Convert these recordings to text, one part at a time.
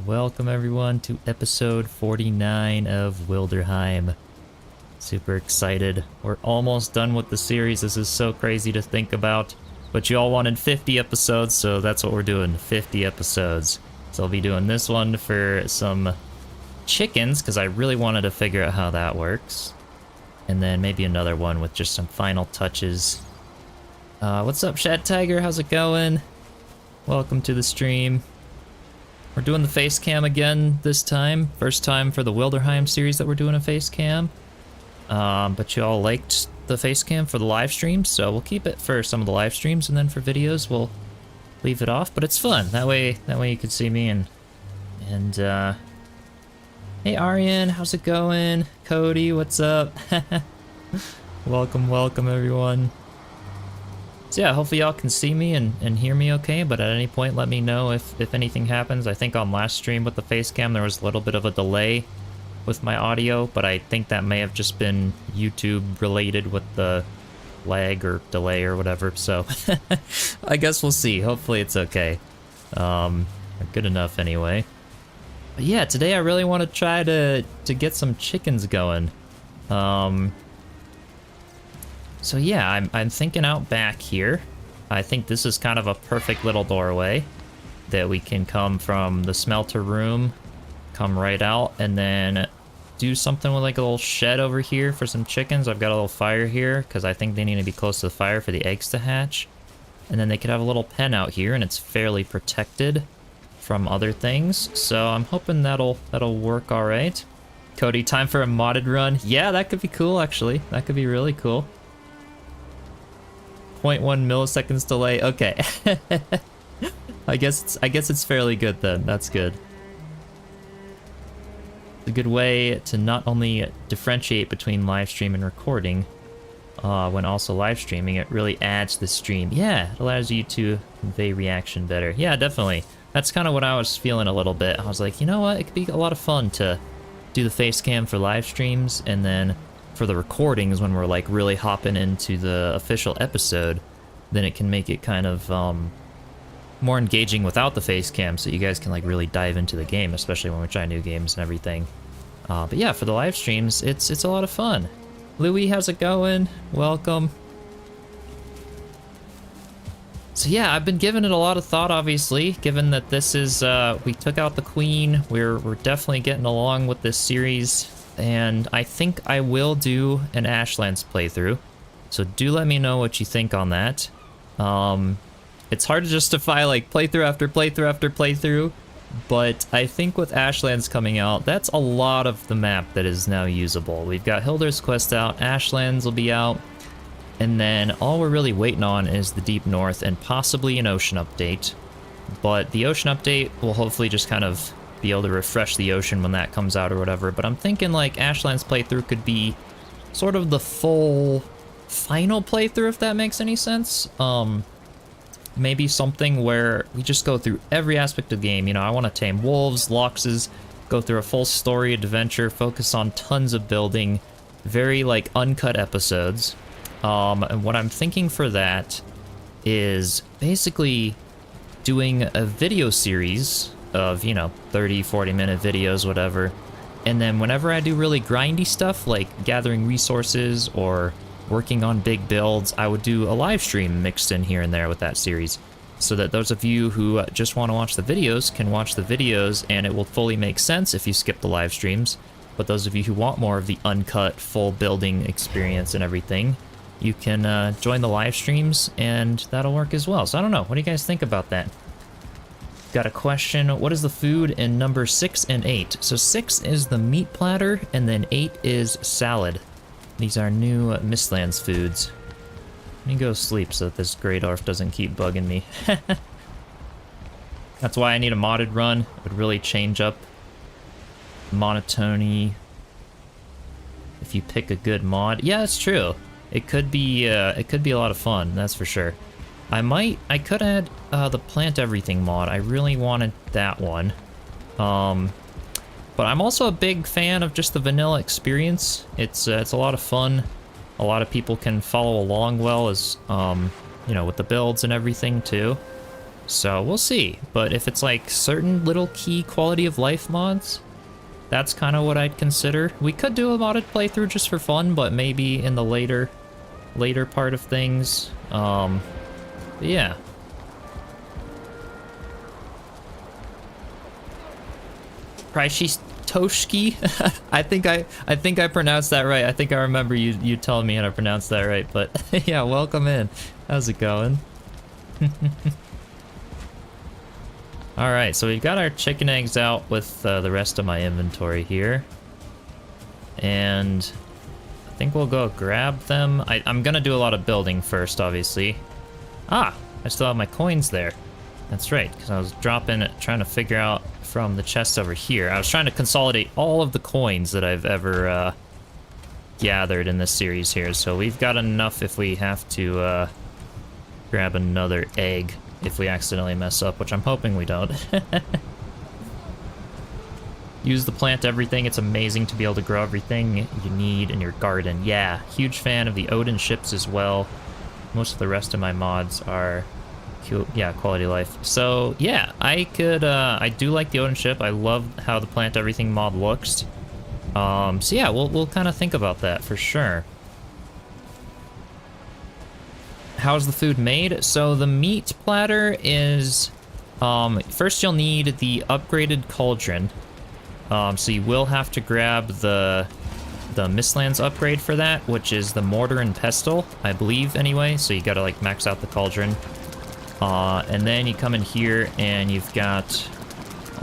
Welcome everyone to episode 49 of Wilderheim. Super excited. We're almost done with the series. This is so crazy to think about. But you all wanted 50 episodes, so that's what we're doing, 50 episodes. So I'll be doing this one for some chickens, because I really wanted to figure out how that works. And then maybe another one with just some final touches. What's up, Shad Tiger? How's it going? Welcome to the stream. We're doing the face cam again this time. First time for the Wilderheim series that we're doing a face cam. But you all liked the face cam for the live streams, so we'll keep it for some of the live streams, and then for videos we'll leave it off. But it's fun. That way you can see me and hey Aryan, how's it going? Cody, what's up? Welcome everyone. So yeah, hopefully y'all can see me and hear me okay, but at any point let me know if anything happens. I think on last stream with the face cam there was a little bit of a delay with my audio, but I think that may have just been YouTube related with the lag or delay or whatever, so I guess we'll see. Hopefully it's okay. Good enough anyway. But yeah, today I really want to try to get some chickens going. So yeah, I'm thinking out back here. I think this is kind of a perfect little doorway that we can come from the smelter room, come right out, and then do something with like a little shed over here for some chickens. I've got a little fire here because I think they need to be close to the fire for the eggs to hatch. And then they could have a little pen out here, and it's fairly protected from other things. So I'm hoping that'll work all right. Cody, time for a modded run? Yeah, that could be cool actually. That could be really cool. 0.1 milliseconds delay. Okay. I guess it's fairly good then. That's good. It's a good way to not only differentiate between live stream and recording, when also live streaming, it really adds the stream. Yeah, it allows you to convey reaction better. Yeah, definitely. That's kind of what I was feeling a little bit. I was like, you know what? It could be a lot of fun to do the face cam for live streams, and then for the recordings when we're like really hopping into the official episode, then it can make it kind of more engaging without the face cam, so you guys can like really dive into the game, especially when we try new games and everything. But yeah, for the live streams, it's a lot of fun. Louis, how's it going? Welcome. So yeah, I've been giving it a lot of thought, obviously, given that this is, we took out the queen, we're definitely getting along with this series, and I think I will do an Ashlands playthrough, so do let me know what you think on that. It's hard to justify like playthrough after playthrough after playthrough, but I think with Ashlands coming out, that's a lot of the map that is now usable. We've got Hildir's quest out, Ashlands will be out, and then all we're really waiting on is the Deep North and possibly an ocean update. But the ocean update will hopefully just kind of be able to refresh the ocean when that comes out or whatever. But I'm thinking like Ashlands playthrough could be sort of the full final playthrough, if that makes any sense. Maybe something where we just go through every aspect of the game. You know, I want to tame wolves, loxes, go through a full story adventure, focus on tons of building, very like uncut episodes. And what I'm thinking for that is basically doing a video series of, you know, 30, 40-minute videos, whatever. And then whenever I do really grindy stuff, like gathering resources or working on big builds, I would do a live stream mixed in here and there with that series, so that those of you who just want to watch the videos can watch the videos, and it will fully make sense if you skip the live streams. But those of you who want more of the uncut, full building experience and everything, you can join the live streams, and that'll work as well. So I don't know, what do you guys think about that? Got a question. What is the food in number 6 and 8? So 6 is the meat platter, and then 8 is salad. These are new Mistlands foods. Let me go sleep so that this Grey Dwarf doesn't keep bugging me. That's why I need a modded run. It would really change up monotony if you pick a good mod. Yeah, it's true. It could be a lot of fun, that's for sure. I could add the plant everything mod. I really wanted that one. But I'm also a big fan of just the vanilla experience. It's a lot of fun. A lot of people can follow along well as, you know, with the builds and everything too. So we'll see. But if it's like certain little key quality of life mods, that's kind of what I'd consider. We could do a modded playthrough just for fun, but maybe in the later part of things. But yeah. Toshki. I think I pronounced that right. I think I remember you telling me how to pronounce that right. But yeah, welcome in. How's it going? All right, so we've got our chicken eggs out with the rest of my inventory here, and I think we'll go grab them. I'm gonna do a lot of building first, obviously. Ah, I still have my coins there. That's right, because I was trying to figure out from the chest over here. I was trying to consolidate all of the coins that I've ever gathered in this series here. So we've got enough if we have to grab another egg if we accidentally mess up, which I'm hoping we don't. Use the plant everything. It's amazing to be able to grow everything you need in your garden. Yeah, huge fan of the Odin ships as well. Most of the rest of my mods are quality life. So yeah, I do like the Odin ship. I love how the plant everything mod looks. So yeah, we'll kind of think about that for sure. How's the food made? So the meat platter is, first you'll need the upgraded cauldron. So you will have to grab the Mistlands upgrade for that, which is the mortar and pestle, I believe anyway. So you gotta like max out the cauldron. And then you come in here and you've got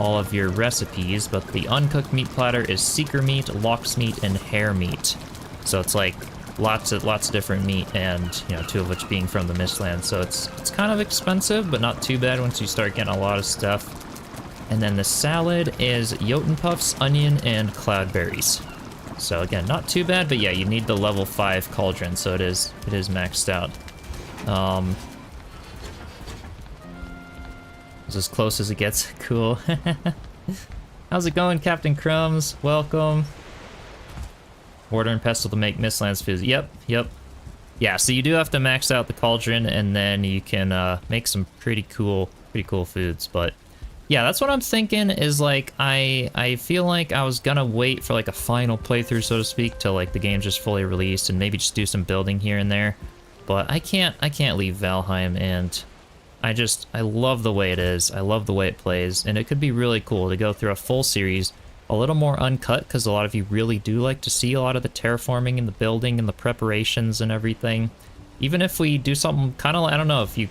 all of your recipes, but the uncooked meat platter is seeker meat, lox meat, and hare meat. So it's like lots of different meat, and you know, 2 of which being from the Mistlands. So it's kind of expensive, but not too bad once you start getting a lot of stuff. And then the salad is Jotun puffs, onion, and cloudberries. So again, not too bad, but yeah, you need the level 5 cauldron, so it is maxed out. It's as close as it gets. Cool. How's it going, Captain Crumbs? Welcome. Mortar and pestle to make Mistlands foods. Yep. Yeah, so you do have to max out the cauldron, and then you can make some pretty cool foods. But yeah, that's what I'm thinking. Is like I feel like I was gonna wait for like a final playthrough, so to speak, till like the game's just fully released, and maybe just do some building here and there. But I can't leave Valheim, and I love the way it is. I love the way it plays, and it could be really cool to go through a full series, a little more uncut, because a lot of you really do like to see a lot of the terraforming and the building and the preparations and everything. Even if we do something kind of, I don't know if a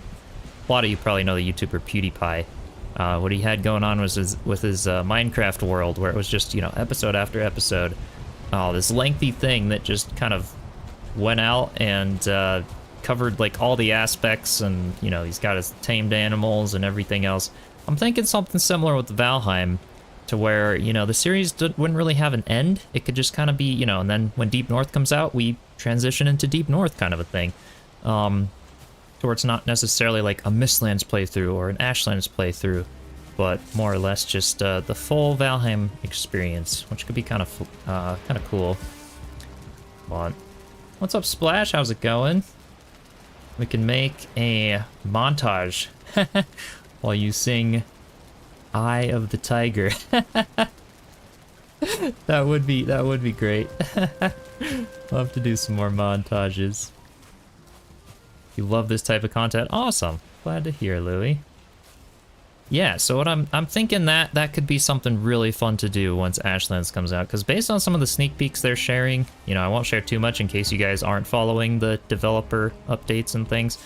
lot of you probably know the YouTuber PewDiePie. What he had going on was with his Minecraft world, where it was just, you know, episode after episode. This lengthy thing that just kind of went out and covered like all the aspects, and you know, he's got his tamed animals and everything else. I'm thinking something similar with Valheim, to where, you know, the series wouldn't really have an end. It could just kind of be, you know, and then when Deep North comes out, we transition into Deep North kind of a thing. Towards not necessarily like a Mistlands playthrough or an Ashlands playthrough, but more or less just the full Valheim experience, which could be kind of cool. But what's up, Splash? How's it going? We can make a montage while you sing Eye of the Tiger. That would be great. I'll have to do some more montages. You love this type of content? Awesome. Glad to hear, Louie. Yeah, so what I'm thinking that could be something really fun to do once Ashlands comes out, because based on some of the sneak peeks they're sharing, you know, I won't share too much in case you guys aren't following the developer updates and things,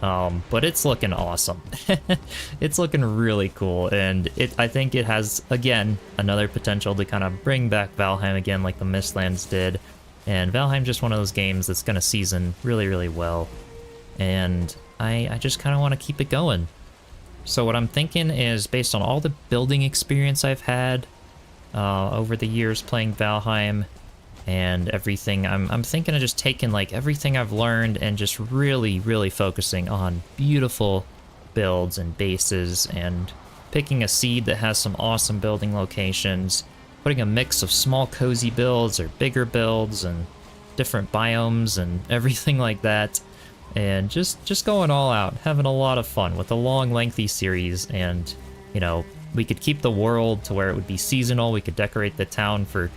but it's looking awesome. It's looking really cool, and I think it has, again, another potential to kind of bring back Valheim again like the Mistlands did, and Valheim's just one of those games that's going to season really, really well, and I just kind of want to keep it going. So what I'm thinking is, based on all the building experience I've had over the years playing Valheim and everything, I'm thinking of just taking like everything I've learned and just really, really focusing on beautiful builds and bases, and picking a seed that has some awesome building locations, putting a mix of small cozy builds or bigger builds and different biomes and everything like that. and just going all out, having a lot of fun with a long, lengthy series. And, you know, we could keep the world to where it would be seasonal. We could decorate the town for,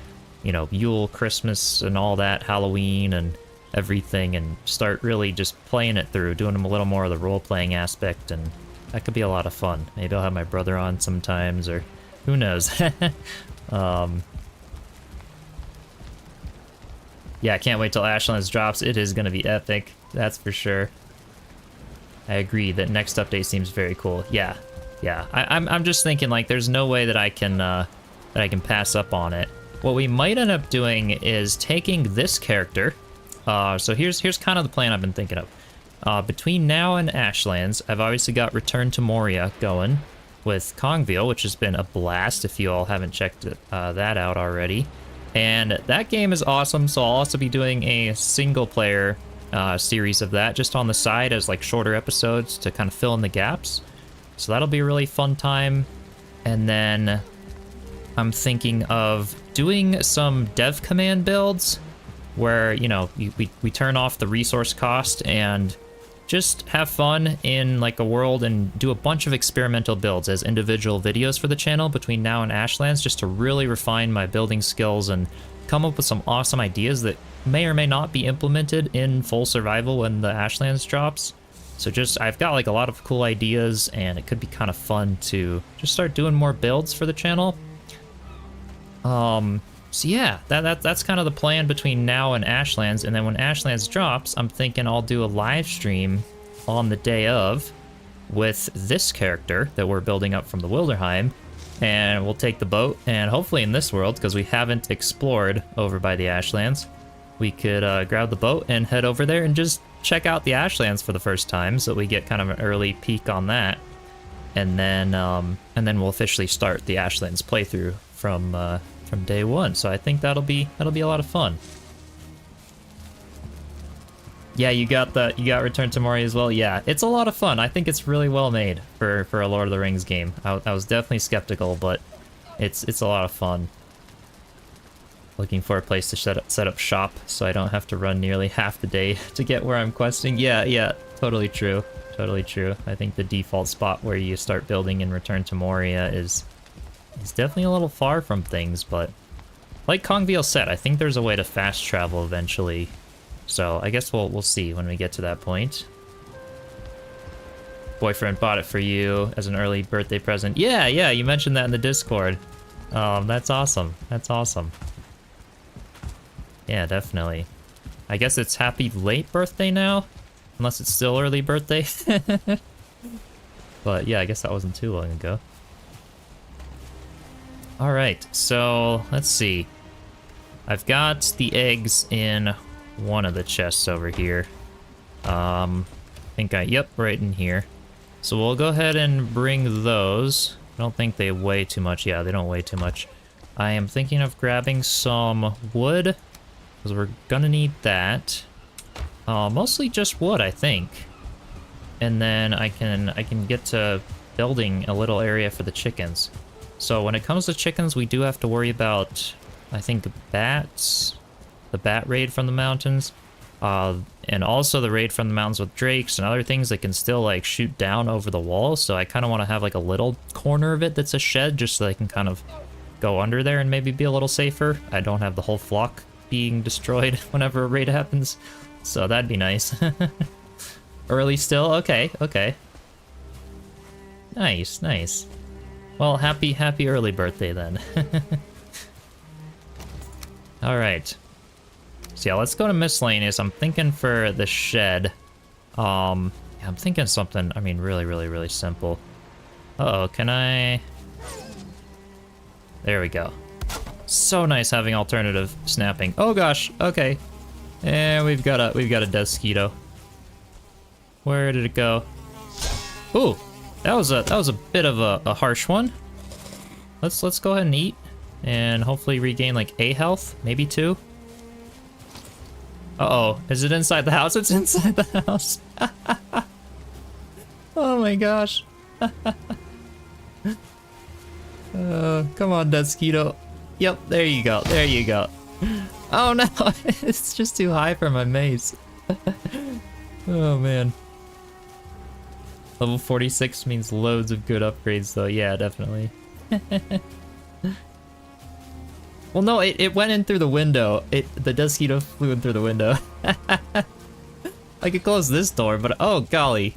you know, Yule, Christmas, and all that, Halloween, and everything, and start really just playing it through, doing a little more of the role-playing aspect, and that could be a lot of fun. Maybe I'll have my brother on sometimes, or who knows. Yeah, I can't wait till Ashlands drops. It is going to be epic, that's for sure. I agree that next update seems very cool. Yeah. I'm just thinking, like, there's no way that I can pass up on it. What we might end up doing is taking this character. So here's kind of the plan I've been thinking of. Between now and Ashlands, I've obviously got Return to Moria going with Kongville, which has been a blast if you all haven't checked that out already. And that game is awesome, so I'll also be doing a single-player series of that just on the side as like shorter episodes to kind of fill in the gaps. So that'll be a really fun time. And then I'm thinking of doing some dev command builds where, you know, we turn off the resource cost and just have fun in like a world and do a bunch of experimental builds as individual videos for the channel between now and Ashlands, just to really refine my building skills and come up with some awesome ideas that may or may not be implemented in full survival when the Ashlands drops. So I've got like a lot of cool ideas, and it could be kind of fun to just start doing more builds for the channel. So yeah, that's kind of the plan between now and Ashlands, and then when Ashlands drops, I'm thinking I'll do a live stream on the day of with this character that we're building up from the Wilderheim, and we'll take the boat, and hopefully in this world, because we haven't explored over by the Ashlands, we could grab the boat and head over there and just check out the Ashlands for the first time, so we get kind of an early peek on that, and then we'll officially start the Ashlands playthrough from day one. So I think that'll be a lot of fun. Yeah, you got Return to Moria as well. Yeah, it's a lot of fun. I think it's really well made for a Lord of the Rings game. I was definitely skeptical, but it's a lot of fun. Looking for a place to set up shop so I don't have to run nearly half the day to get where I'm questing. Yeah, totally true. Totally true. I think the default spot where you start building in Return to Moria is definitely a little far from things, but like Kongville said, I think there's a way to fast travel eventually. So I guess we'll see when we get to that point. Boyfriend bought it for you as an early birthday present. Yeah, you mentioned that in the Discord. That's awesome. That's awesome. Yeah, definitely. I guess it's happy late birthday now, unless it's still early birthday. But yeah, I guess that wasn't too long ago. All right, so let's see. I've got the eggs in one of the chests over here. Yep, right in here. So we'll go ahead and bring those. I don't think they weigh too much. Yeah, they don't weigh too much. I am thinking of grabbing some wood, because we're gonna need that. Mostly just wood, I think. And then I can get to building a little area for the chickens. So when it comes to chickens, we do have to worry about, I think, bats, the bat raid from the mountains, and also the raid from the mountains with drakes and other things that can still like shoot down over the wall. So I kind of want to have like a little corner of it that's a shed, just so they can kind of go under there and maybe be a little safer. I don't have the whole flock being destroyed whenever a raid happens, so that'd be nice. Early still? Okay. Nice. Well, happy early birthday then. All right. So yeah, let's go to Miscellaneous. I'm thinking for the shed. I'm thinking something, I mean, really simple. Uh-oh, can I? There we go. So nice having alternative snapping. Oh gosh, okay. And we've got a Desquito. Where did it go? Ooh, that was a bit of a harsh one. Let's go ahead and eat and hopefully regain like a health, maybe 2. Uh-oh, is it inside the house? It's inside the house. Oh my gosh. Come on, Desquito. Yep, there you go. Oh no, it's just too high for my mace. Oh man. Level 46 means loads of good upgrades though. Yeah, definitely. Well, no, it went in through the window. The Dusketo flew in through the window. I could close this door, but oh golly.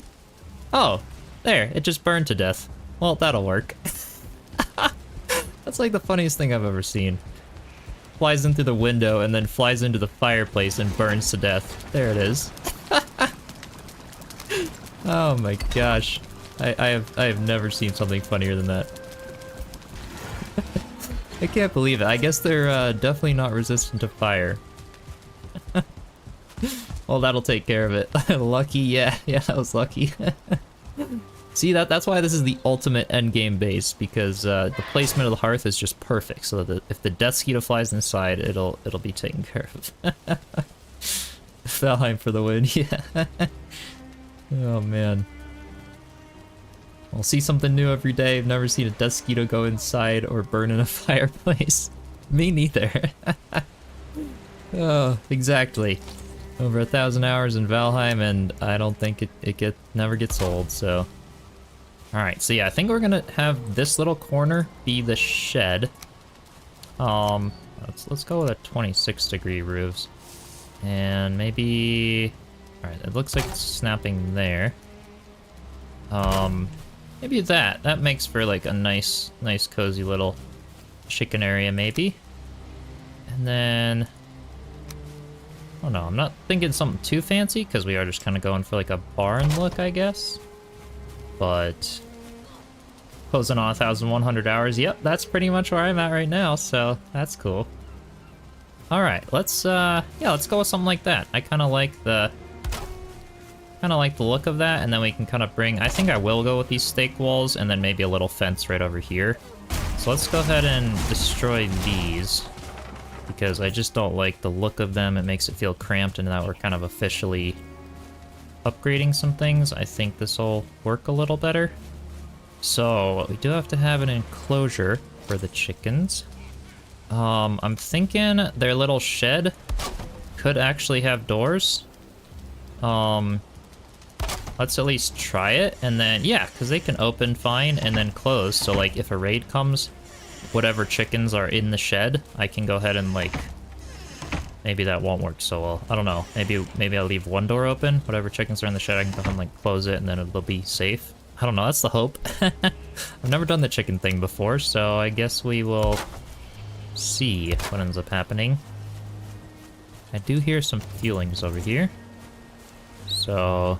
Oh, there, it just burned to death. Well, that'll work. That's like the funniest thing I've ever seen. Flies in through the window and then flies into the fireplace and burns to death. There it is. Oh my gosh. I have never seen something funnier than that. I can't believe it. I guess they're definitely not resistant to fire. Well, that'll take care of it. Lucky, yeah, that was lucky. See, that's why this is the ultimate endgame base, because the placement of the hearth is just perfect, so that if the Deathskeeto flies inside, it'll be taken care of. Valheim for the win, yeah. Oh man. I'll see something new every day. I've never seen a Deathskeeto go inside or burn in a fireplace. Me neither. Oh, exactly. Over 1,000 hours in Valheim, and I don't think it never gets old, so. Alright, so yeah, I think we're gonna have this little corner be the shed. Let's go with a 26-degree roofs. And maybe... Alright, it looks like it's snapping there. Maybe that makes for like a nice cozy little chicken area maybe. And then, oh no, I'm not thinking something too fancy because we are just kind of going for like a barn look, I guess. But closing on 1,100 hours. Yep, that's pretty much where I'm at right now, so that's cool. All right, let's go with something like that. I kind of like the look of that, and then we can kind of bring, I think I will go with these stake walls and then maybe a little fence right over here. So let's go ahead and destroy these because I just don't like the look of them. It makes it feel cramped, and now we're kind of officially upgrading some things. I think this will work a little better. So we do have to have an enclosure for the chickens. I'm thinking their little shed could actually have doors. Let's at least try it, and then, yeah, because they can open fine and then close, so like if a raid comes, whatever chickens are in the shed, I can go ahead and like, maybe that won't work so well. I don't know, maybe I'll leave one door open, whatever chickens are in the shed, I can go ahead and like close it and then it'll be safe. I don't know, that's the hope. I've never done the chicken thing before, so I guess we will see what ends up happening. I do hear some feelings over here, so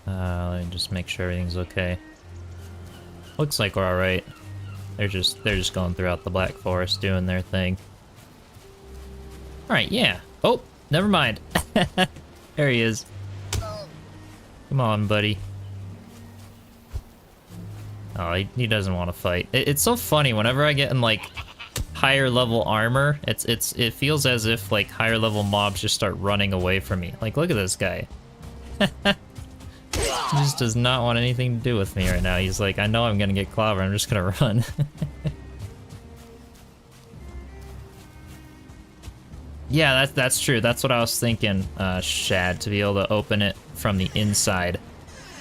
let me just make sure everything's okay. Looks like we're all right. They're just going throughout the Black Forest doing their thing. All right, yeah. Oh, never mind. There he is. Come on, buddy. Oh, he doesn't want to fight. It's so funny whenever I get in like higher level armor. It feels as if like higher level mobs just start running away from me. Like, look at this guy. He just does not want anything to do with me right now. He's like, I know I'm gonna get clobbered, I'm just gonna run. Yeah, that's true. That's what I was thinking, Shad, to be able to open it from the inside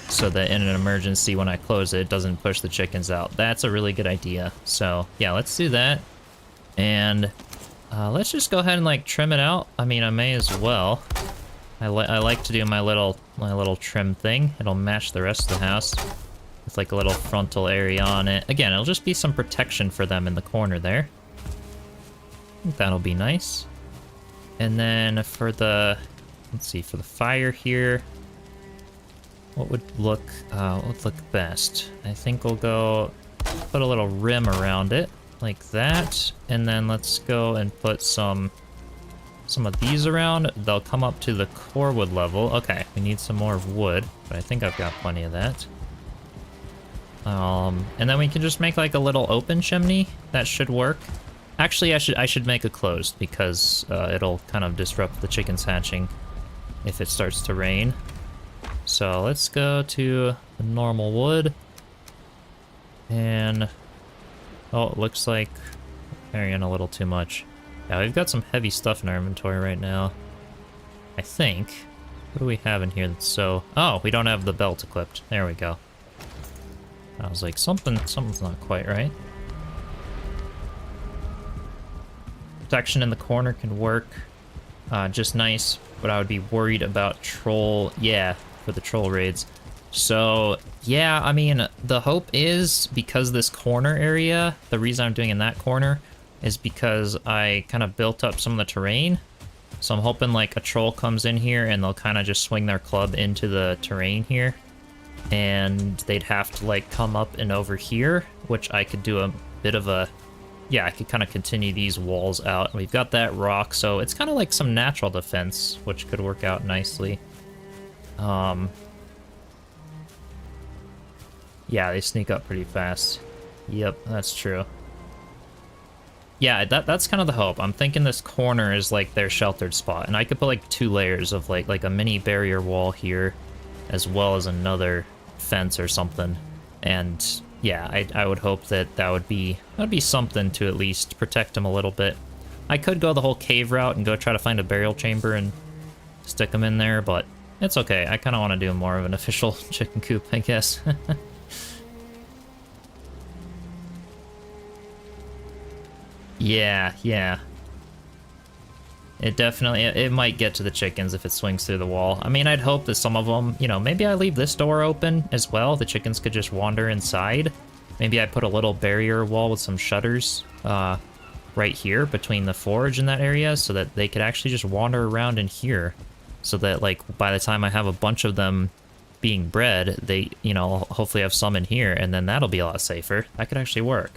so that in an emergency when I close it, it doesn't push the chickens out. That's a really good idea. So yeah, let's do that. And let's just go ahead and like trim it out. I mean, I may as well. I like to do my little trim thing. It'll match the rest of the house with like a little frontal area on it. Again, it'll just be some protection for them in the corner there. I think that'll be nice. And then for the, let's see, for the fire here, what would look best? I think we'll go put a little rim around it like that, and then let's go and put some of these around. They'll come up to the core wood level. Okay, we need some more wood, but I think I've got plenty of that. And then we can just make like a little open chimney. That should work. Actually, I should make it closed because it'll kind of disrupt the chickens hatching if it starts to rain. So let's go to the normal wood. And oh, it looks like we're carrying a little too much. Yeah, we've got some heavy stuff in our inventory right now, I think. What do we have in here that's so... Oh, we don't have the belt equipped. There we go. I was like, something's not quite right. Protection in the corner can work just nice, but I would be worried about troll... Yeah, for the troll raids. So, yeah, I mean, the hope is, because this corner area, the reason I'm doing in that corner is because I kind of built up some of the terrain. So I'm hoping like a troll comes in here and they'll kind of just swing their club into the terrain here. And they'd have to like come up and over here, which I could do a bit of a... Yeah, I could kind of continue these walls out. We've got that rock, so it's kind of like some natural defense, which could work out nicely. Yeah, they sneak up pretty fast. Yep, that's true. Yeah, that's kind of the hope. I'm thinking this corner is like their sheltered spot, and I could put like 2 layers of like a mini barrier wall here, as well as another fence or something. And yeah, I would hope that would be something to at least protect them a little bit. I could go the whole cave route and go try to find a burial chamber and stick them in there, but it's okay. I kind of want to do more of an official chicken coop, I guess. Yeah. It definitely, it might get to the chickens if it swings through the wall. I mean, I'd hope that some of them, you know, maybe I leave this door open as well. The chickens could just wander inside. Maybe I put a little barrier wall with some shutters right here between the forge and that area so that they could actually just wander around in here. So that, like, by the time I have a bunch of them being bred, they, you know, hopefully have some in here, and then that'll be a lot safer. That could actually work.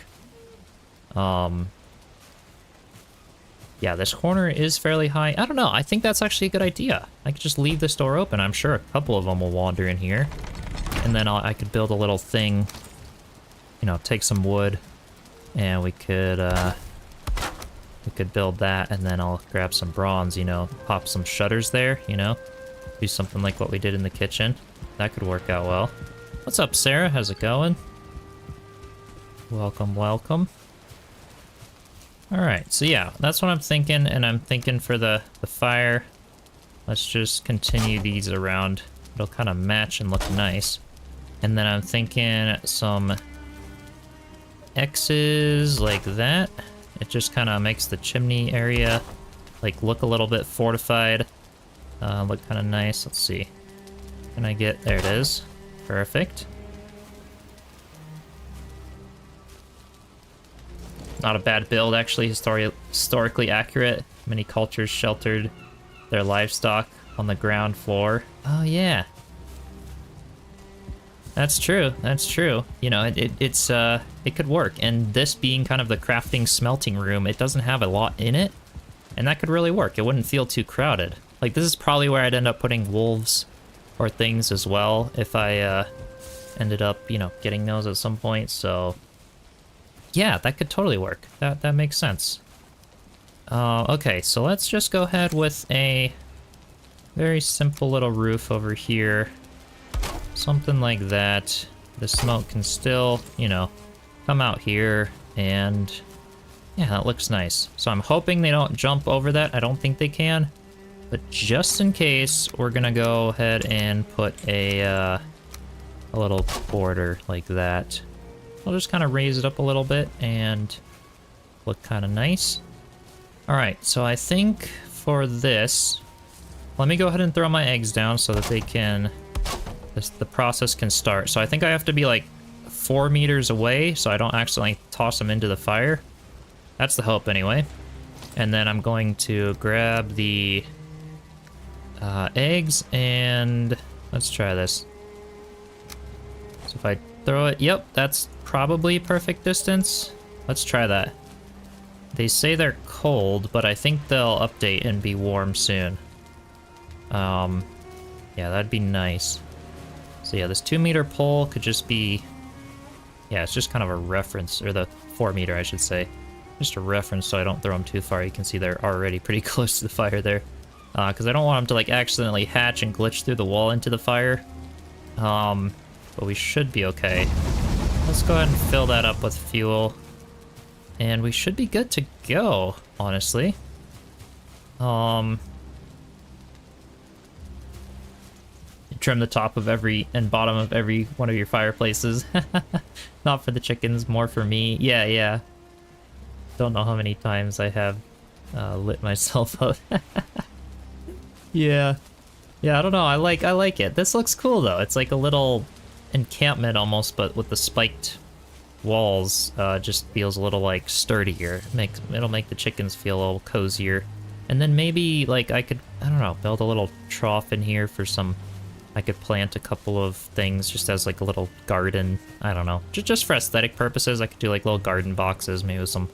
Yeah, this corner is fairly high. I don't know. I think that's actually a good idea. I could just leave this door open. I'm sure a couple of them will wander in here. And then I could build a little thing, you know, take some wood, and we could build that, and then I'll grab some bronze, you know, pop some shutters there, you know, do something like what we did in the kitchen. That could work out well. What's up, Sarah? How's it going? Welcome, welcome. Alright, so yeah, that's what I'm thinking, and I'm thinking for the fire, let's just continue these around. It'll kind of match and look nice. And then I'm thinking some X's like that. It just kind of makes the chimney area like look a little bit fortified, look kind of nice. Let's see. Can I get, there it is. Perfect. Not a bad build, actually. Historically accurate. Many cultures sheltered their livestock on the ground floor. Oh yeah, that's true. That's true. You know, it could work. And this being kind of the crafting smelting room, it doesn't have a lot in it, and that could really work. It wouldn't feel too crowded. Like, this is probably where I'd end up putting wolves or things as well if I ended up, you know, getting those at some point. So yeah, that could totally work. That makes sense. Okay, so let's just go ahead with a very simple little roof over here. Something like that. The smoke can still, you know, come out here, and yeah, that looks nice. So I'm hoping they don't jump over that. I don't think they can, but just in case, we're gonna go ahead and put a little border like that. I'll just kind of raise it up a little bit and look kind of nice. All right, so I think for this, let me go ahead and throw my eggs down so that they can, the process can start. So I think I have to be like 4 meters away so I don't accidentally toss them into the fire. That's the hope anyway. And then I'm going to grab the eggs, and let's try this. So if I throw it, yep, that's probably perfect distance. Let's try that. They say they're cold, but I think they'll update and be warm soon. Yeah, that'd be nice. So yeah, this 2 meter pole could just be, yeah, it's just kind of a reference, or the 4 meter, I should say. Just a reference so I don't throw them too far. You can see they're already pretty close to the fire there. Because I don't want them to like accidentally hatch and glitch through the wall into the fire. But we should be okay. Let's go ahead and fill that up with fuel. And we should be good to go, honestly. trim the top of every and bottom of every one of your fireplaces. Not for the chickens, more for me. Yeah, yeah. Don't know how many times I have lit myself up. Yeah. Yeah, I don't know. I like it. This looks cool though. It's like a little encampment almost, but with the spiked walls. Just feels a little like sturdier. It'll make the chickens feel a little cozier. And then maybe like I could, I don't know, build a little trough in here for some. I could plant a couple of things just as like a little garden. I don't know, just for aesthetic purposes. I could do like little garden boxes, maybe with some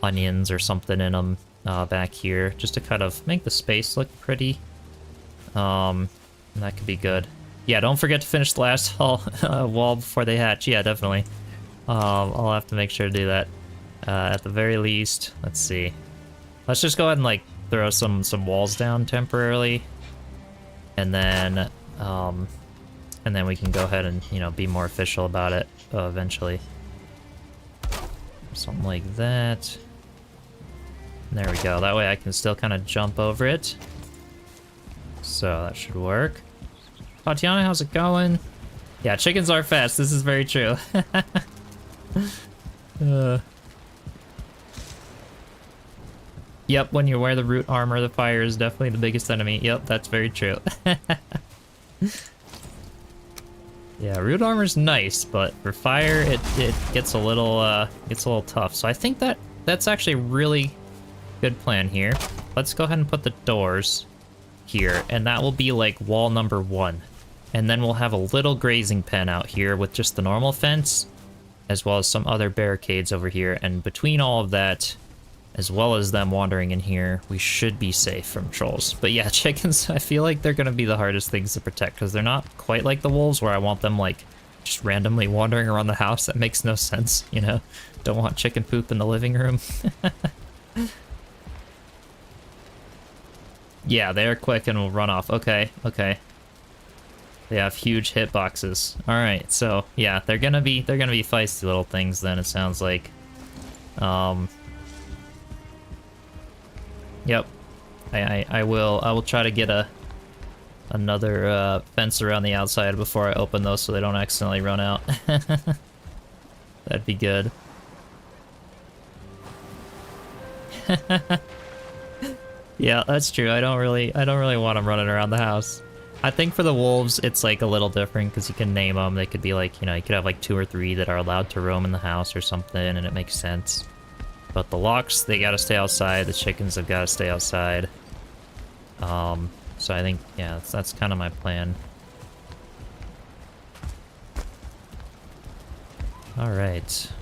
onions or something in them back here, just to kind of make the space look pretty. And that could be good. Yeah, don't forget to finish the last wall before they hatch. Yeah, definitely. I'll have to make sure to do that at the very least. Let's see. Let's just go ahead and like throw some walls down temporarily, and then we can go ahead and, you know, be more official about it eventually. Something like that. And there we go. That way I can still kind of jump over it. So that should work. Tatiana, how's it going? Yeah, chickens are fast. This is very true. Yep, when you wear the root armor, the fire is definitely the biggest enemy. Yep, that's very true. Yeah, root armor's nice, but for fire, it gets a little tough. So I think that's actually a really good plan here. Let's go ahead and put the doors here, and that will be like wall number 1. And then we'll have a little grazing pen out here with just the normal fence, as well as some other barricades over here. And between all of that, as well as them wandering in here, we should be safe from trolls. But yeah, chickens, I feel like they're gonna be the hardest things to protect, because they're not quite like the wolves where I want them like just randomly wandering around the house. That makes no sense, you know? Don't want chicken poop in the living room. Yeah, they're quick and will run off. Okay, okay. They have huge hitboxes. All right, so yeah, they're gonna be feisty little things. Then it sounds like. Yep, I will try to get another fence around the outside before I open those, so they don't accidentally run out. That'd be good. Yeah, that's true. I don't really want them running around the house. I think for the wolves, it's like a little different because you can name them. They could be like, you know, you could have like 2 or 3 that are allowed to roam in the house or something, and it makes sense. But the locks, they gotta stay outside. The chickens have gotta stay outside. So I think, yeah, that's kind of my plan. All right.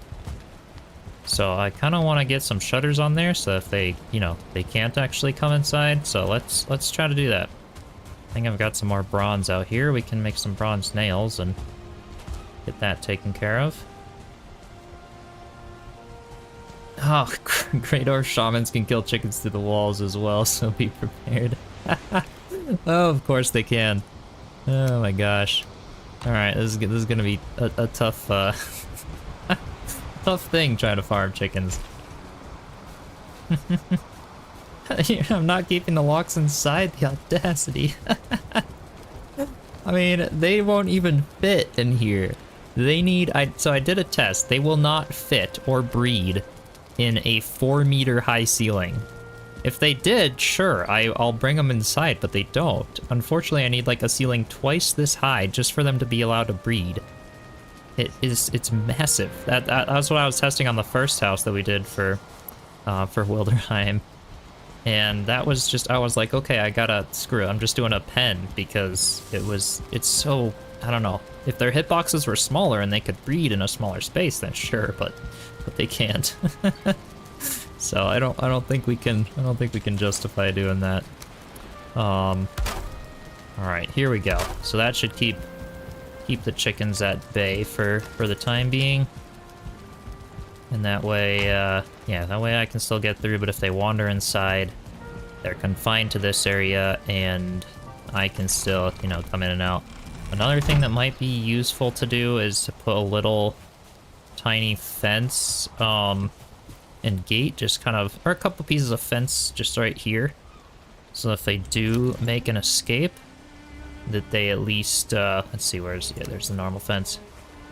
So I kind of want to get some shutters on there, so if they, you know, they can't actually come inside. So let's try to do that. I think I've got some more bronze out here. We can make some bronze nails and get that taken care of. Oh, Great Orc Shamans can kill chickens through the walls as well, so be prepared. Oh, of course they can. Oh my gosh. Alright, this is gonna be a tough, tough thing trying to farm chickens. I'm not keeping the locks inside, the audacity. I mean, they won't even fit in here. They need, so I did a test. They will not fit or breed in a 4-meter high ceiling. If they did, sure, I'll bring them inside, but they don't. Unfortunately, I need like a ceiling twice this high just for them to be allowed to breed. It's massive. That's what I was testing on the first house that we did for Wilderheim. And that was just, I was like, okay, I gotta screw it. I'm just doing a pen because it's so, I don't know. If their hitboxes were smaller and they could breed in a smaller space, then sure, but they can't. So I don't think we can justify doing that. All right, here we go. So that should keep the chickens at bay for the time being. And that way, yeah, that way I can still get through, but if they wander inside, they're confined to this area, and I can still, you know, come in and out. Another thing that might be useful to do is to put a little tiny fence, and gate, just kind of, or a couple pieces of fence just right here. So if they do make an escape, that they at least, let's see, where's, yeah, there's the normal fence.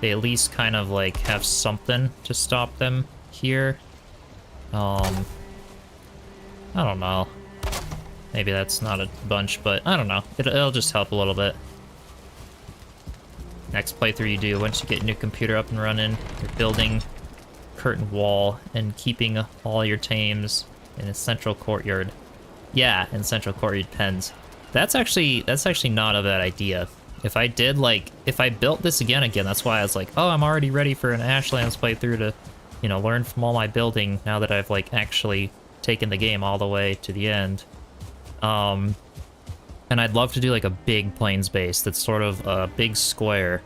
They at least kind of like have something to stop them here. I don't know. Maybe that's not a bunch, but I don't know. It'll just help a little bit. Next playthrough you do, once you get your new computer up and running, you're building curtain wall and keeping all your tames in a central courtyard. Yeah, in central courtyard pens. That's actually not a bad idea. If I did, like, if I built this again, that's why I was like, oh, I'm already ready for an Ashlands playthrough to, you know, learn from all my building now that I've, like, actually taken the game all the way to the end. And I'd love to do, like, a big plains base that's sort of a big square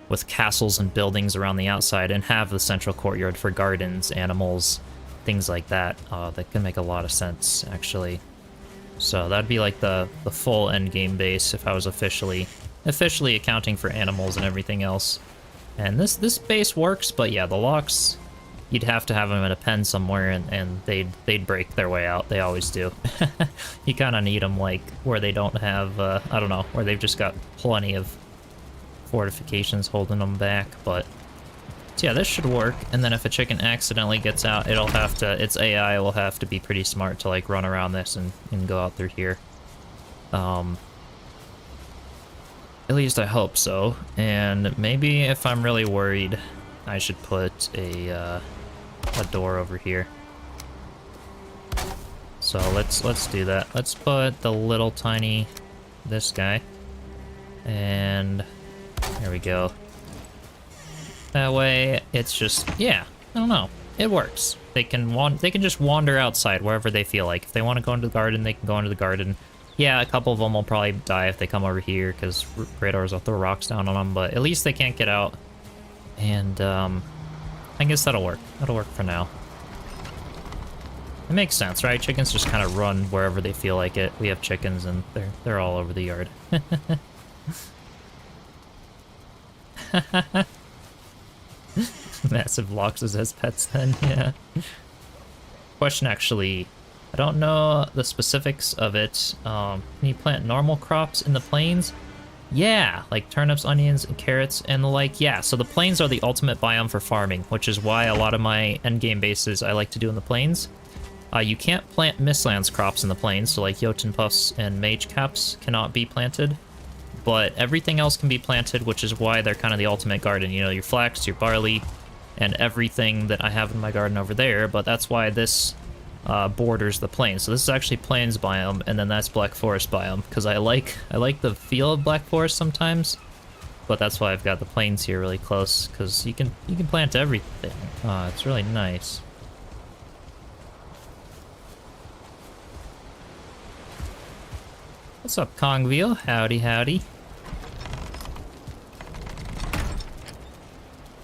with castles and buildings around the outside and have the central courtyard for gardens, animals, things like that. That can make a lot of sense, actually. So that'd be like the full end game base if I was officially accounting for animals and everything else. And this base works, but yeah, the locks, you'd have to have them in a pen somewhere, and they'd break their way out. They always do. You kind of need them like where they don't have, I don't know, where they've just got plenty of fortifications holding them back. But so yeah, this should work. And then if a chicken accidentally gets out, it'll have to, its AI will have to be pretty smart to like run around this and go out through here. At least I hope so. And maybe if I'm really worried, I should put a door over here. So let's do that. Let's put the little tiny, this guy, and there we go. That way, it's just, yeah, I don't know. It works. They can just wander outside wherever they feel like. If they want to go into the garden, they can go into the garden. Yeah, a couple of them will probably die if they come over here because raiders will throw rocks down on them, but at least they can't get out. And I guess that'll work. That'll work for now. It makes sense, right? Chickens just kind of run wherever they feel like it. We have chickens and they're all over the yard. Massive loxes as pets then, yeah. Question actually, I don't know the specifics of it. Can you plant normal crops in the plains? Yeah, like turnips, onions, and carrots, and the like. Yeah, so the plains are the ultimate biome for farming, which is why a lot of my endgame bases I like to do in the plains. You can't plant Mistlands crops in the plains, so like Jotun puffs and mage caps cannot be planted. But everything else can be planted, which is why they're kind of the ultimate garden. You know, your flax, your barley, and everything that I have in my garden over there. But that's why this borders the plains. So this is actually plains biome, and then that's black forest biome, because I like the feel of black forest sometimes. But that's why I've got the plains here really close, because you can plant everything. It's really nice. What's up, Kongville? Howdy, howdy.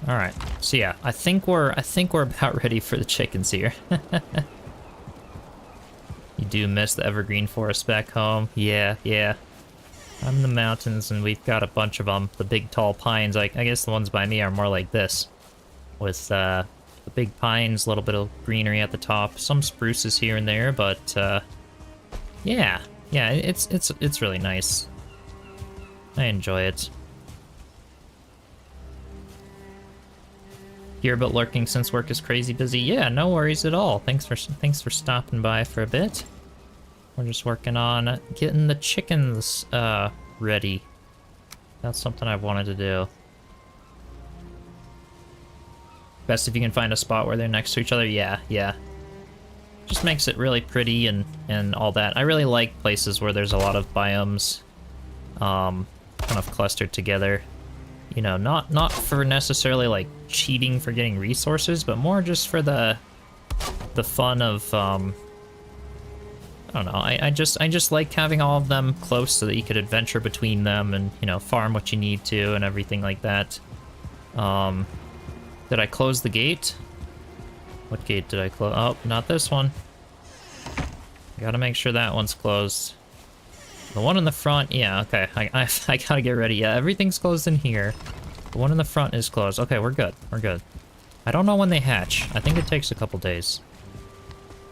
All right. So yeah, I think we're about ready for the chickens here. You do miss the evergreen forest back home. Yeah. I'm in the mountains and we've got a bunch of them. The big tall pines. I guess the ones by me are more like this, with the big pines, a little bit of greenery at the top, some spruces here and there, but yeah, it's really nice. I enjoy it. Here, but lurking since work is crazy busy. Yeah, no worries at all. Thanks for stopping by for a bit. We're just working on getting the chickens ready. That's something I've wanted to do. Best if you can find a spot where they're next to each other. Yeah. Just makes it really pretty and all that. I really like places where there's a lot of biomes kind of clustered together. You know, not for necessarily like cheating for getting resources, but more just for the fun of I don't know. I just like having all of them close so that you could adventure between them and, you know, farm what you need to and everything like that. Did I close the gate? What gate did I close? Oh, not this one. Gotta make sure that one's closed. The one in the front, yeah, okay. I gotta get ready. Yeah, everything's closed in here. The one in the front is closed. Okay, we're good. We're good. I don't know when they hatch. I think it takes a couple days.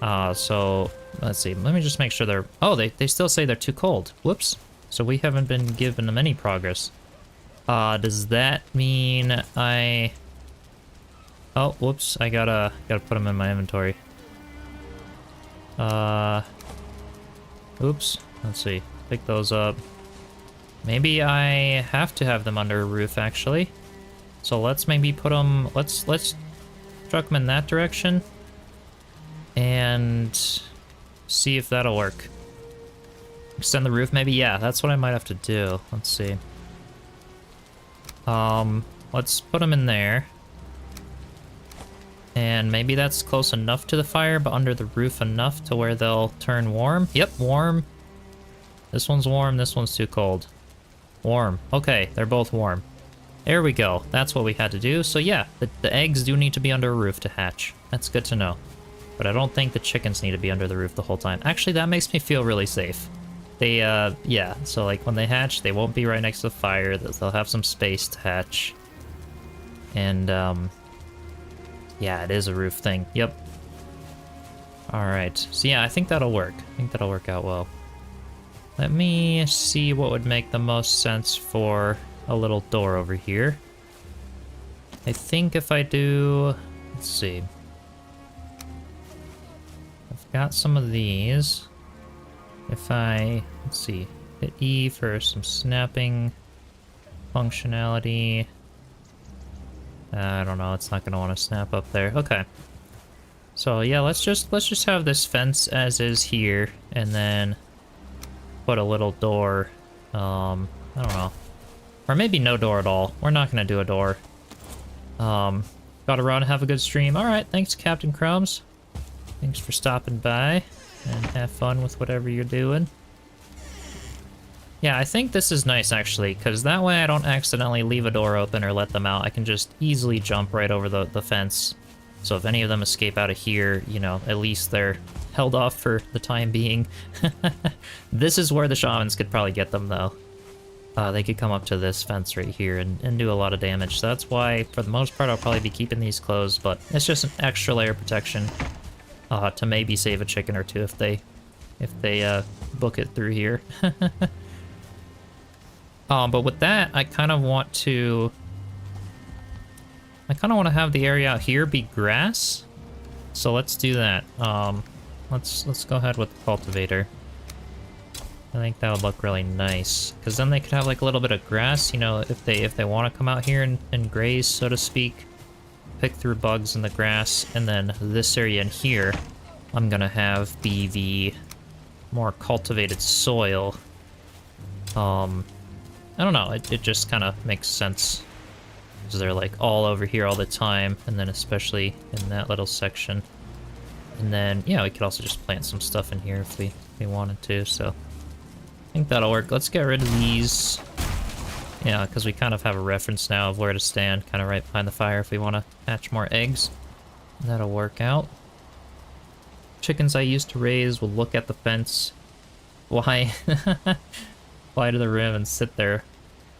So, let's see. Let me just make sure they're... Oh, they still say they're too cold. Whoops. So we haven't been given them any progress. Does that mean I... Oh, whoops, I gotta put them in my inventory. Oops, let's see, pick those up. Maybe I have to have them under a roof, actually. So let's maybe put them, let's truck them in that direction. And see if that'll work. Extend the roof, maybe? Yeah, that's what I might have to do. Let's see. Let's put them in there. And maybe that's close enough to the fire, but under the roof enough to where they'll turn warm. Yep, warm. This one's warm, this one's too cold. Warm. Okay, they're both warm. There we go. That's what we had to do. So yeah, the eggs do need to be under a roof to hatch. That's good to know. But I don't think the chickens need to be under the roof the whole time. Actually, that makes me feel really safe. They, yeah, so like when they hatch, they won't be right next to the fire. They'll have some space to hatch. And, yeah, it is a roof thing. Yep. Alright, so yeah, I think that'll work. I think that'll work out well. Let me see what would make the most sense for a little door over here. I think if I do... Let's see. I've got some of these. If I... Let's see. Hit E for some snapping functionality. I don't know, it's not going to want to snap up there. Okay. So yeah, let's just have this fence as is here, and then put a little door. I don't know. Or maybe no door at all. We're not going to do a door. Gotta run, have a good stream. Alright, thanks Captain Crumbs. Thanks for stopping by, and have fun with whatever you're doing. Yeah, I think this is nice, actually, because that way I don't accidentally leave a door open or let them out. I can just easily jump right over the fence. So if any of them escape out of here, you know, at least they're held off for the time being. This is where the shamans could probably get them, though. They could come up to this fence right here and do a lot of damage. So that's why, for the most part, I'll probably be keeping these closed, but it's just an extra layer of protection to maybe save a chicken or two if they book it through here. But with that, I kind of want to have the area out here be grass. So let's do that. Let's go ahead with the cultivator. I think that would look really nice, because then they could have like a little bit of grass, you know, if they want to come out here and graze, so to speak, pick through bugs in the grass. And then this area in here, I'm gonna have be the more cultivated soil. I don't know, it just kind of makes sense, because they're like all over here all the time, and then especially in that little section. And then, yeah, we could also just plant some stuff in here if we wanted to, so I think that'll work. Let's get rid of these. Yeah, because we kind of have a reference now of where to stand, kind of right behind the fire if we want to hatch more eggs. That'll work out. Chickens I used to raise will look at the fence. Why? Fly to the rim and sit there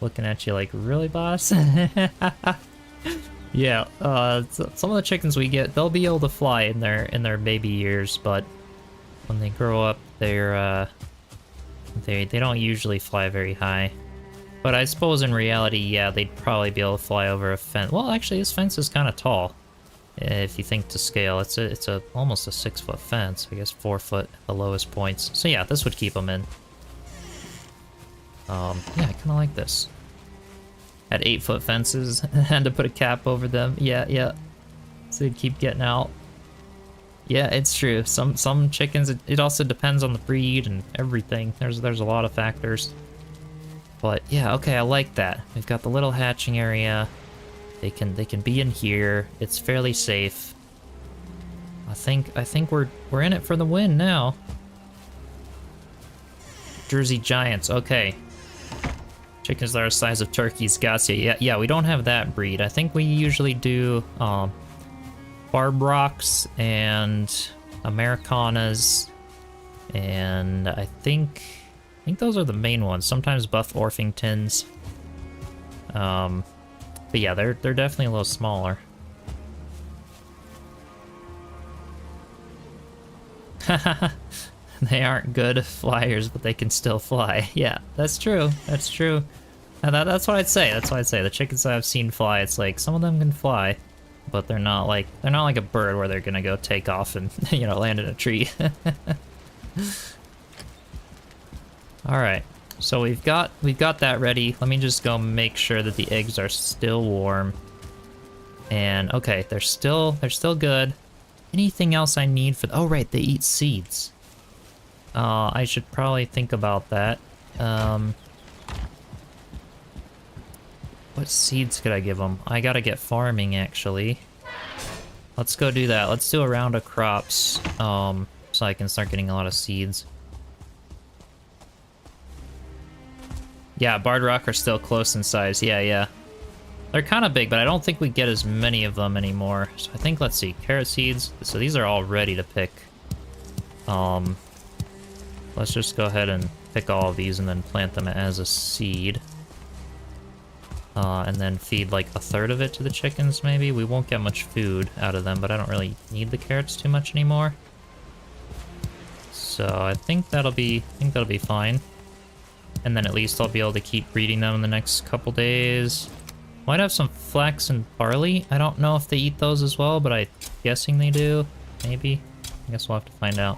looking at you like, really, boss? Yeah, some of the chickens we get, they'll be able to fly in their baby years, but when they grow up, they're they don't usually fly very high. But I suppose in reality, yeah, they'd probably be able to fly over a fence. Well, actually, this fence is kind of tall, if you think to scale. It's almost a 6-foot fence. I guess 4 foot at the lowest points. So yeah, this would keep them in. Yeah, I kind of like this. Had 8-foot fences, had to put a cap over them. Yeah. So they'd keep getting out. Yeah, it's true. Some chickens, it also depends on the breed and everything. There's a lot of factors. But yeah, okay, I like that. We've got the little hatching area. They can be in here. It's fairly safe. I think we're in it for the win now. Jersey Giants, okay. Chickens that are the size of turkeys, gotcha. Yeah, we don't have that breed. I think we usually do Barbrocks and Americanas, and I think those are the main ones. Sometimes Buff Orpingtons. But yeah, they're definitely a little smaller. They aren't good flyers, but they can still fly. Yeah, that's true. That's true. And that's what I'd say. That's what I'd say. The chickens I've seen fly, it's like some of them can fly, but they're not like a bird where they're gonna go take off and you know land in a tree. All right, so we've got that ready. Let me just go make sure that the eggs are still warm. And okay, they're still good. Anything else I need for? Oh right, they eat seeds. I should probably think about that. What seeds could I give them? I gotta get farming actually. Let's go do that. Let's do a round of crops, so I can start getting a lot of seeds. Yeah, Barred Rock are still close in size. Yeah. They're kind of big, but I don't think we get as many of them anymore. So I think, let's see, carrot seeds. So these are all ready to pick. Let's just go ahead and pick all of these and then plant them as a seed. And then feed like a third of it to the chickens, maybe. We won't get much food out of them, but I don't really need the carrots too much anymore. So I think that'll be fine. And then at least I'll be able to keep breeding them in the next couple days. Might have some flax and barley. I don't know if they eat those as well, but I'm guessing they do. Maybe. I guess we'll have to find out.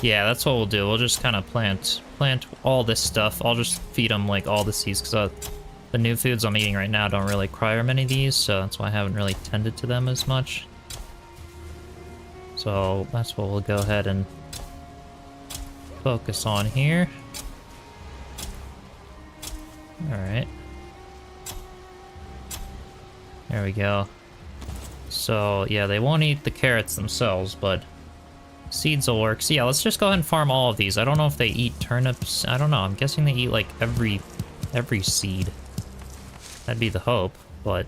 Yeah, that's what we'll do. We'll just kind of plant all this stuff. I'll just feed them like all the seeds because the new foods I'm eating right now don't really require many of these, so that's why I haven't really tended to them as much. So that's what we'll go ahead and focus on here. Alright. There we go. So, yeah, they won't eat the carrots themselves, but seeds will work. So yeah, let's just go ahead and farm all of these. I don't know if they eat turnips. I don't know. I'm guessing they eat like every seed. That'd be the hope, but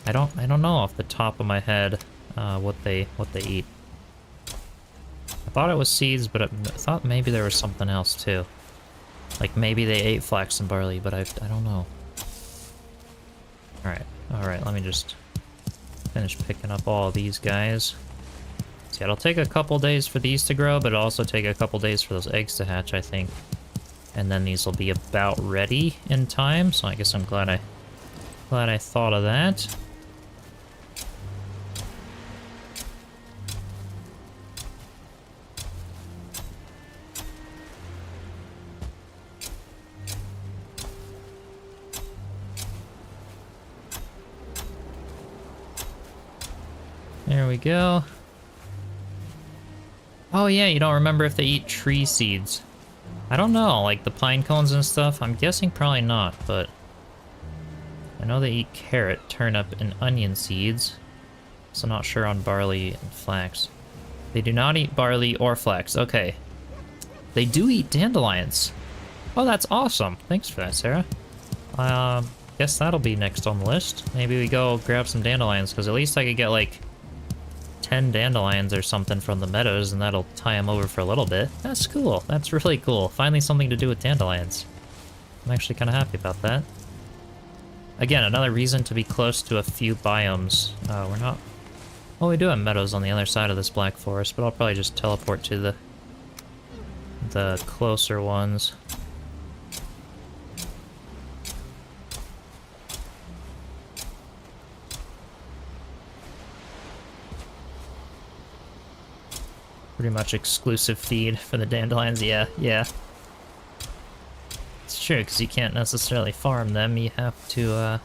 I don't know off the top of my head what they eat. I thought it was seeds, but I thought maybe there was something else too. Like maybe they ate flax and barley, but I don't know. All right. Let me just finish picking up all of these guys. See, it'll take a couple days for these to grow, but it'll also take a couple days for those eggs to hatch, I think. And then these will be about ready in time. So I guess I'm glad I thought of that. There we go. Oh yeah, you don't remember if they eat tree seeds. I don't know, like the pine cones and stuff. I'm guessing probably not, but I know they eat carrot, turnip, and onion seeds. So not sure on barley and flax. They do not eat barley or flax. Okay. They do eat dandelions. Oh, that's awesome. Thanks for that, Sarah. Guess that'll be next on the list. Maybe we go grab some dandelions, because at least I could get like 10 dandelions or something from the meadows, and that'll tie them over for a little bit. That's cool. That's really cool. Finally something to do with dandelions. I'm actually kind of happy about that. Again, another reason to be close to a few biomes. We're not... Well, we do have meadows on the other side of this Black Forest, but I'll probably just teleport to the closer ones. Pretty much exclusive feed for the dandelions. Yeah. It's true, because you can't necessarily farm them. You have to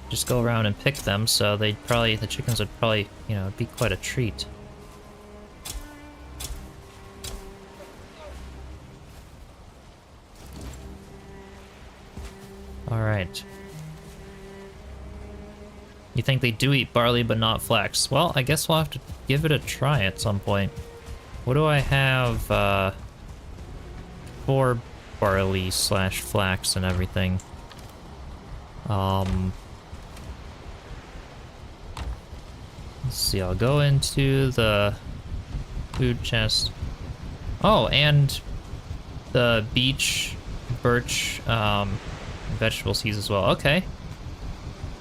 just go around and pick them, so the chickens would probably, you know, be quite a treat. Alright. You think they do eat barley but not flax? Well, I guess we'll have to give it a try at some point. What do I have for barley / flax and everything? Let's see, I'll go into the food chest. Oh, and the beech, birch, vegetable seeds as well. Okay.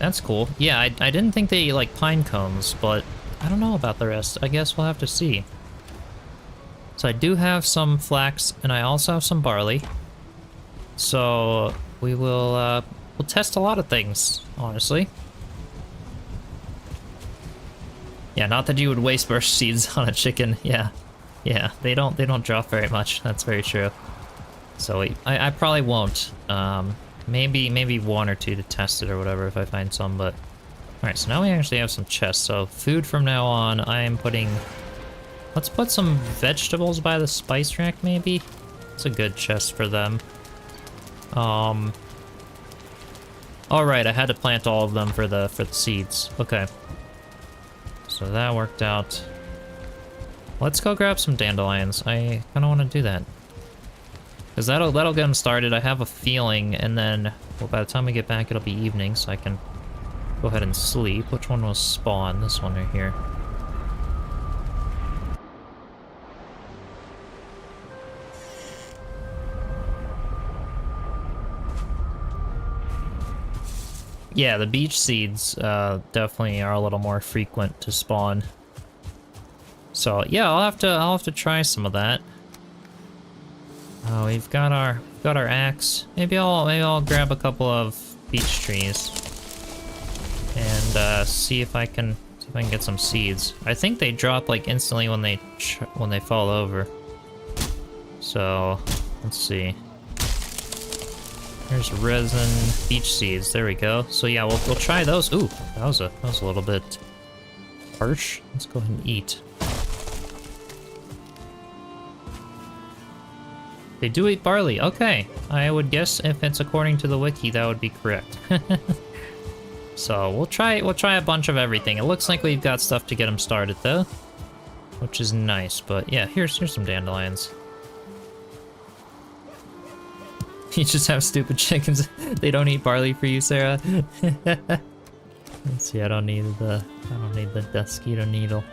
That's cool. Yeah, I didn't think they eat, like, pine cones, but I don't know about the rest. I guess we'll have to see. So I do have some flax, and I also have some barley. So we will, we'll test a lot of things, honestly. Yeah, not that you would waste burst seeds on a chicken. Yeah, yeah, they don't drop very much. That's very true. So I probably won't. Maybe one or two to test it or whatever if I find some. But all right, so now we actually have some chests. So food from now on, I am putting. Let's put some vegetables by the spice rack. Maybe it's a good chest for them. All right, I had to plant all of them for the seeds. Okay. So that worked out. Let's go grab some dandelions. I kind of want to do that. Because that'll get them started. I have a feeling, and then well, by the time we get back, it'll be evening, so I can go ahead and sleep. Which one was spawn? This one right here. Yeah, the beach seeds definitely are a little more frequent to spawn. So yeah, I'll have to try some of that. We've got our axe. Maybe I'll grab a couple of beech trees and see if I can get some seeds. I think they drop like instantly when they fall over. So let's see. There's resin, beech seeds. There we go. So yeah, we'll try those. Ooh, that was a little bit harsh. Let's go ahead and eat. They do eat barley. Okay, I would guess if it's according to the wiki, that would be correct. So we'll try a bunch of everything. It looks like we've got stuff to get them started though, which is nice. But yeah, here's some dandelions. You just have stupid chickens. They don't eat barley for you, Sarah. Let's see. I don't need the mosquito needle.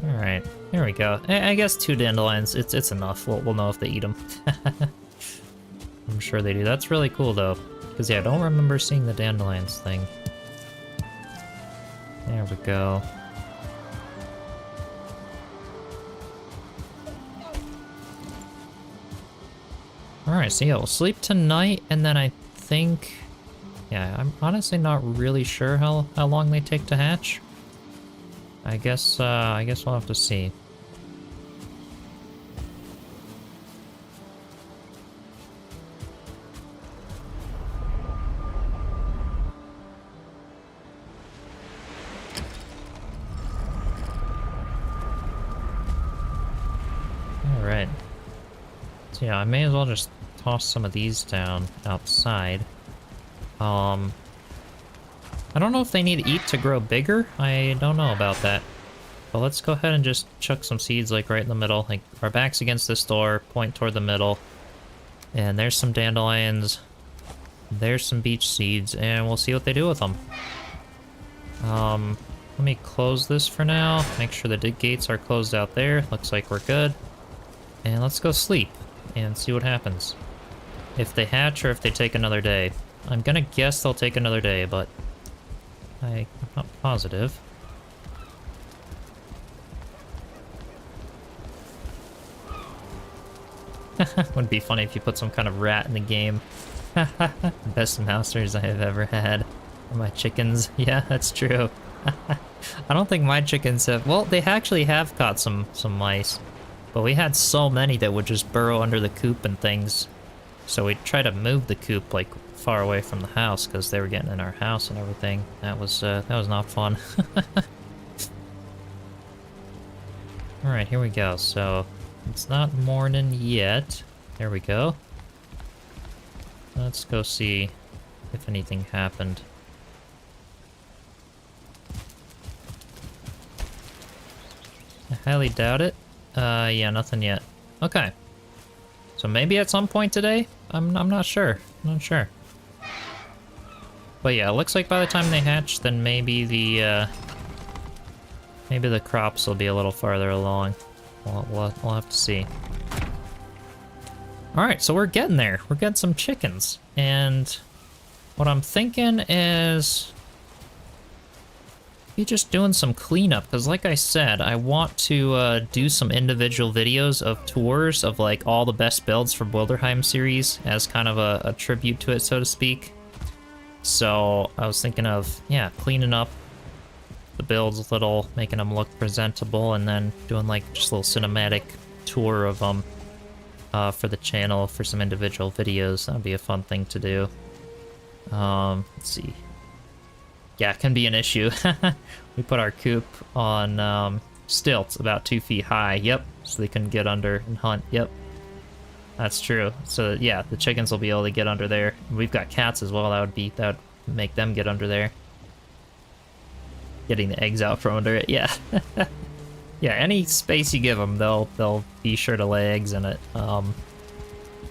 All right, there we go. I guess 2 dandelions. It's enough. We'll know if they eat them. I'm sure they do. That's really cool though, because yeah, I don't remember seeing the dandelions thing. There we go. Alright, so yeah, we'll sleep tonight, and then I think... Yeah, I'm honestly not really sure how long they take to hatch. I guess we'll have to see. Alright. So yeah, I may as well just toss some of these down outside. I don't know if they need to eat to grow bigger. I don't know about that. But let's go ahead and just chuck some seeds like right in the middle. Like our back's against this door, point toward the middle. And there's some dandelions. There's some beech seeds, and we'll see what they do with them. Let me close this for now. Make sure the gates are closed out there. Looks like we're good. And let's go sleep and see what happens. If they hatch or if they take another day. I'm gonna guess they'll take another day, but I'm not positive. Would be funny if you put some kind of rat in the game. Best mousers I have ever had. My chickens. Yeah, that's true. I don't think my chickens have... Well, they actually have caught some mice. But we had so many that would just burrow under the coop and things. So we'd try to move the coop, like, far away from the house, because they were getting in our house and everything. That was not fun. Alright, here we go. So, it's not morning yet. There we go. Let's go see if anything happened. I highly doubt it. Yeah, nothing yet. Okay. So maybe at some point today? I'm not sure. I'm not sure. But yeah, it looks like by the time they hatch, then maybe the crops will be a little farther along. We'll have to see. All right, so we're getting there. We're getting some chickens. And what I'm thinking is be just doing some cleanup, because like I said, I want to do some individual videos of tours of like all the best builds from Wilderheim series as kind of a tribute to it, so to speak. So I was thinking of, yeah, cleaning up the builds a little, making them look presentable, and then doing like just a little cinematic tour of them for the channel for some individual videos. That'd be a fun thing to do. Let's see. Yeah, it can be an issue. We put our coop on stilts about 2 feet high. Yep, so they can get under and hunt. Yep, that's true. So yeah, the chickens will be able to get under there. We've got cats as well. That would make them get under there. Getting the eggs out from under it. Yeah, yeah. Any space you give them, they'll be sure to lay eggs in it.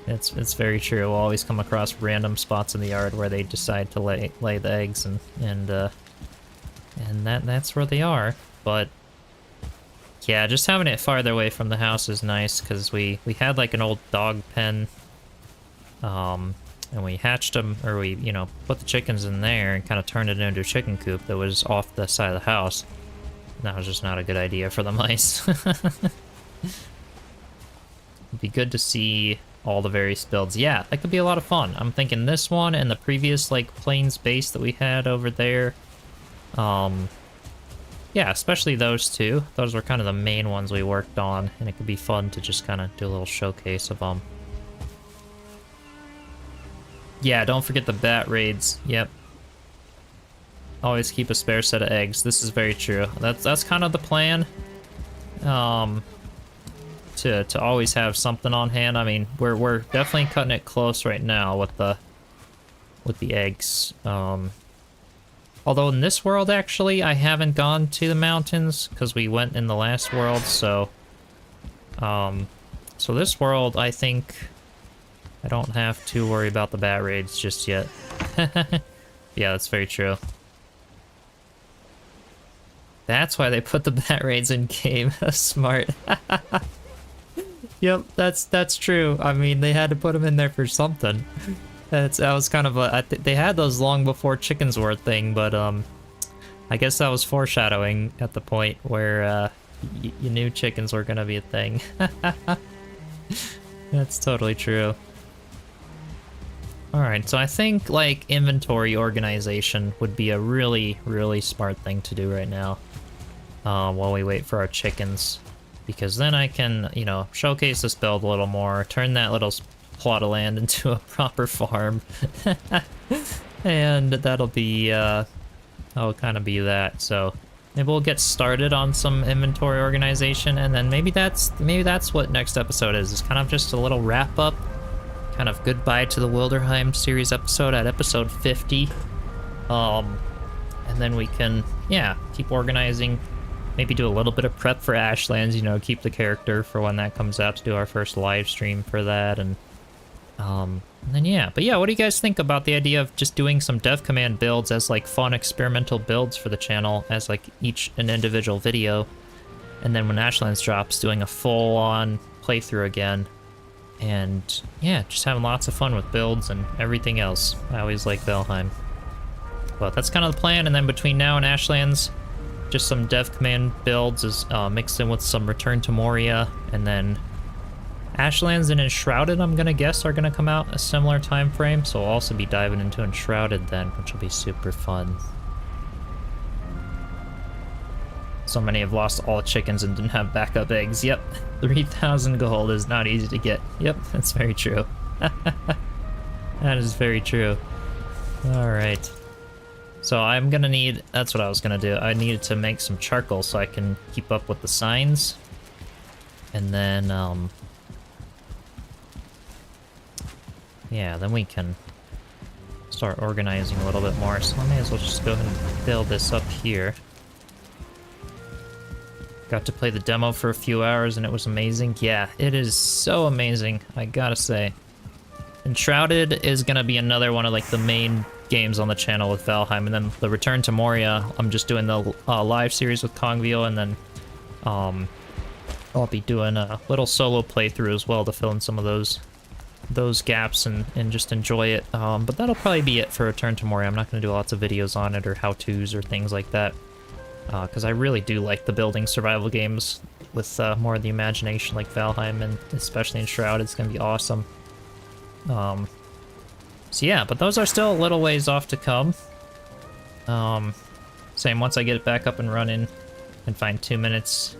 It's very true. We'll always come across random spots in the yard where they decide to lay the eggs, and that's where they are. But yeah, just having it farther away from the house is nice, because we had like an old dog pen, and we hatched them, or we put the chickens in there and kind of turned it into a chicken coop that was off the side of the house. And that was just not a good idea for the mice. It'd be good to see all the various builds. Yeah, that could be a lot of fun. I'm thinking this one and the previous like plains base that we had over there. Yeah, especially those two. Those were kind of the main ones we worked on, and it could be fun to just kind of do a little showcase of them. Yeah, don't forget the bat raids. Yep. Always keep a spare set of eggs. This is very true. That's kind of the plan. To always have something on hand. I mean, we're definitely cutting it close right now with the eggs. Although in this world, actually, I haven't gone to the mountains because we went in the last world. So this world, I think I don't have to worry about the bat raids just yet. Yeah, that's very true. That's why they put the bat raids in game. Smart. Yep, that's true. I mean, they had to put them in there for something. That was kind of they had those long before chickens were a thing, but I guess that was foreshadowing at the point where you knew chickens were gonna be a thing. That's totally true. All right, so I think like inventory organization would be a really, really smart thing to do right now while we wait for our chickens. Because then I can, showcase this build a little more, turn that little plot of land into a proper farm. And that'll be, that'll kind of be that. So maybe we'll get started on some inventory organization, and then maybe that's what next episode is. It's kind of just a little wrap up, kind of goodbye to the Wilderheim series episode at episode 50. And then we can, yeah, keep organizing. Maybe do a little bit of prep for Ashlands, keep the character for when that comes out, to do our first live stream for that, and then yeah. But yeah, what do you guys think about the idea of just doing some dev command builds as like fun experimental builds for the channel as like an individual video, and then when Ashlands drops, doing a full-on playthrough again, and yeah, just having lots of fun with builds and everything else. I always like Valheim. But that's kind of the plan, and then between now and Ashlands, just some dev command builds is mixed in with some Return to Moria, and then Ashlands and Enshrouded, I'm gonna guess, are gonna come out a similar time frame, so I'll also be diving into Enshrouded then, which will be super fun. So many have lost all chickens and didn't have backup eggs. Yep, 3,000 gold is not easy to get. Yep, that's very true. That is very true. All right. So I'm gonna need, that's what I was gonna do. I needed to make some charcoal so I can keep up with the signs. And then, yeah, then we can start organizing a little bit more. So I may as well just go ahead and build this up here. Got to play the demo for a few hours and it was amazing. Yeah, it is so amazing, I gotta say. Enshrouded is gonna be another one of like the main games on the channel with Valheim, and then the Return to Moria, I'm just doing the live series with Kongvio, and then I'll be doing a little solo playthrough as well to fill in some of those those gaps and just enjoy it. But that'll probably be it for Return to Moria. I'm not going to do lots of videos on it or how-tos or things like that. Because I really do like the building survival games with more of the imagination like Valheim, and especially in Shroud, it's going to be awesome. So yeah, but those are still a little ways off to come. Same, once I get it back up and running and find 2 minutes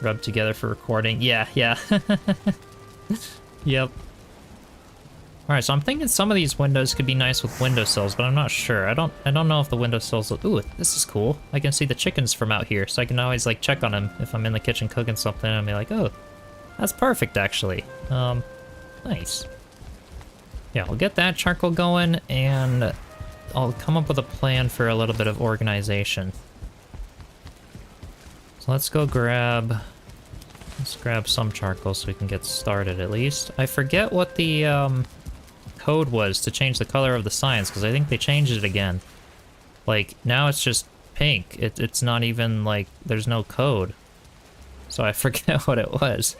rubbed together for recording. Yeah. Yep. Alright, so I'm thinking some of these windows could be nice with windowsills, but I'm not sure. I don't know if the windowsills... Ooh, this is cool. I can see the chickens from out here, so I can always, like, check on them if I'm in the kitchen cooking something, and be like, oh, that's perfect, actually. Nice. Yeah, we'll get that charcoal going, and I'll come up with a plan for a little bit of organization. So let's go grab... Let's grab some charcoal so we can get started, at least. I forget what the, code was to change the color of the signs, because I think they changed it again. Like, now it's just pink. It's not even, like, there's no code. So I forget what it was.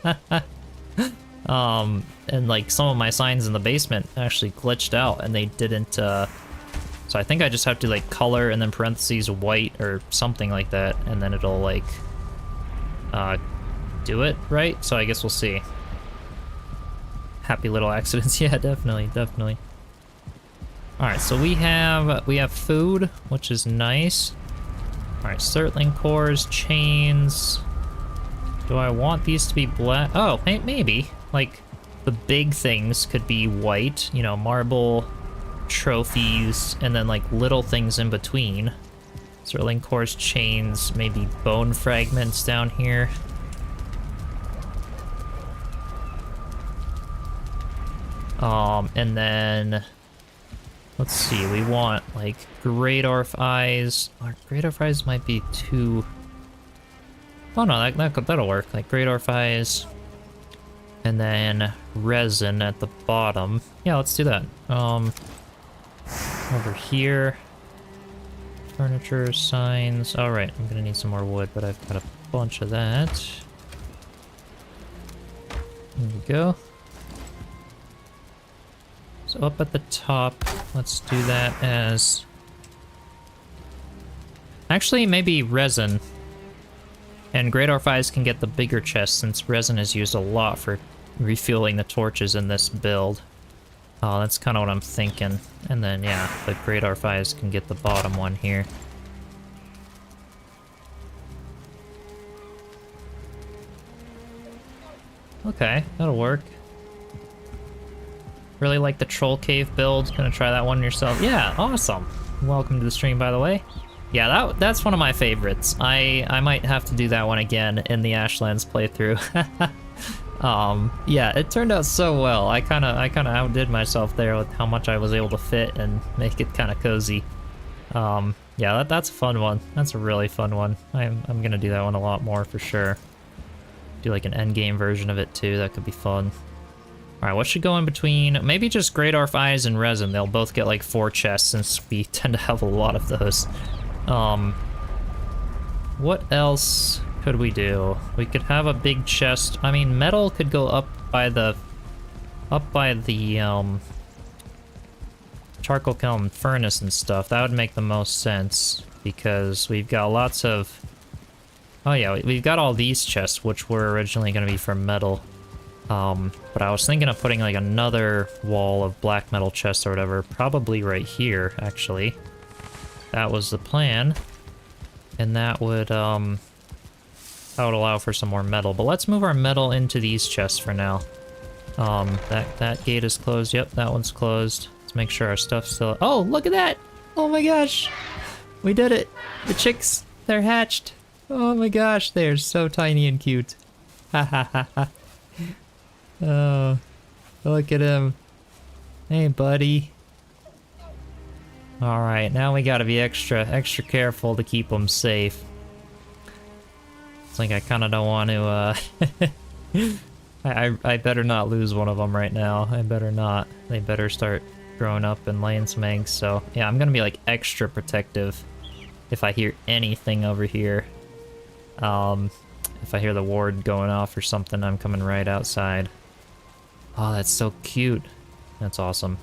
And, like, some of my signs in the basement actually glitched out, and they didn't, So I think I just have to, like, color and then parentheses white or something like that, and then it'll, like, do it, right? So I guess we'll see. Happy little accidents. Yeah, definitely. Alright, so we have food, which is nice. Alright, Surtling cores, chains. Do I want these to be black? Oh, maybe. Like, the big things could be white, you know, marble, trophies, and then, like, little things in between. Surtling cores, chains, maybe bone fragments down here. And then, let's see, we want, like, Greydorf eyes. Or Greydorf eyes might be too... Oh no, that'll work. Like, Greydorf eyes. And then resin at the bottom. Yeah, let's do that. Over here. Furniture, signs. Alright, I'm gonna need some more wood, but I've got a bunch of that. There we go. So up at the top, let's do that as... Actually, maybe resin. And Greydorf eyes can get the bigger chest, since resin is used a lot for refueling the torches in this build. Oh, that's kind of what I'm thinking. And then, yeah, the Greydorf eyes can get the bottom one here. Okay, that'll work. Really like the Troll Cave build. Gonna try that one yourself. Yeah, awesome. Welcome to the stream, by the way. Yeah, that's one of my favorites. I might have to do that one again in the Ashlands playthrough. Yeah, it turned out so well. I kind of outdid myself there with how much I was able to fit and make it kind of cozy. Yeah, that's a fun one. That's a really fun one. I'm gonna do that one a lot more for sure. Do like an endgame version of it too. That could be fun. Alright, what should go in between? Maybe just Greydorf eyes and resin. They'll both get like 4 chests since we tend to have a lot of those. What else could we do? We could have a big chest. I mean, metal could go up by the charcoal kiln furnace and stuff. That would make the most sense because we've got lots of... Oh yeah, we've got all these chests, which were originally going to be for metal. But I was thinking of putting like another wall of black metal chests or whatever, probably right here, actually. That was the plan. And that would allow for some more metal. But let's move our metal into these chests for now. That gate is closed. Yep, that one's closed. Let's make sure our stuff's still... Oh, look at that! Oh my gosh! We did it! The chicks, they're hatched! Oh my gosh, they're so tiny and cute. Ha ha ha ha. Oh, look at him. Hey, buddy. Alright, now we gotta be extra careful to keep them safe. It's like I kinda don't want to, I better not lose one of them right now. I better not. They better start growing up and laying some eggs, so... Yeah, I'm gonna be, like, extra protective if I hear anything over here. If I hear the ward going off or something, I'm coming right outside. Oh, that's so cute. That's awesome.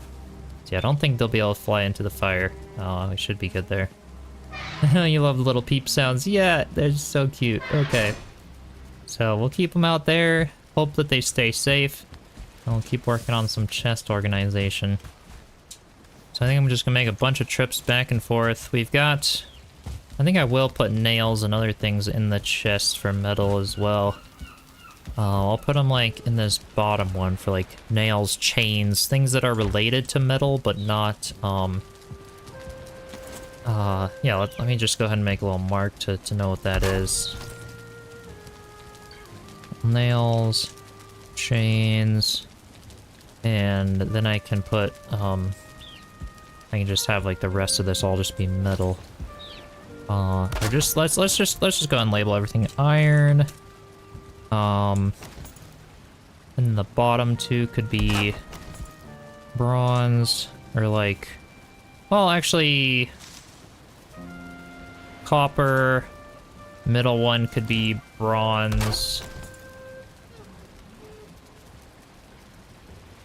So yeah, I don't think they'll be able to fly into the fire. Oh, we should be good there. You love the little peep sounds. Yeah, they're so cute. Okay. So we'll keep them out there. Hope that they stay safe. And we'll keep working on some chest organization. So I think I'm just gonna make a bunch of trips back and forth. We've got... I think I will put nails and other things in the chest for metal as well. I'll put them like in this bottom one for like nails, chains, things that are related to metal, but not, yeah, let me just go ahead and make a little mark to know what that is. Nails, chains, and then I can put, I can just have like the rest of this all just be metal. Or just, let's just go ahead and label everything iron. And the bottom two could be bronze, or like, well, actually, copper. Middle one could be bronze.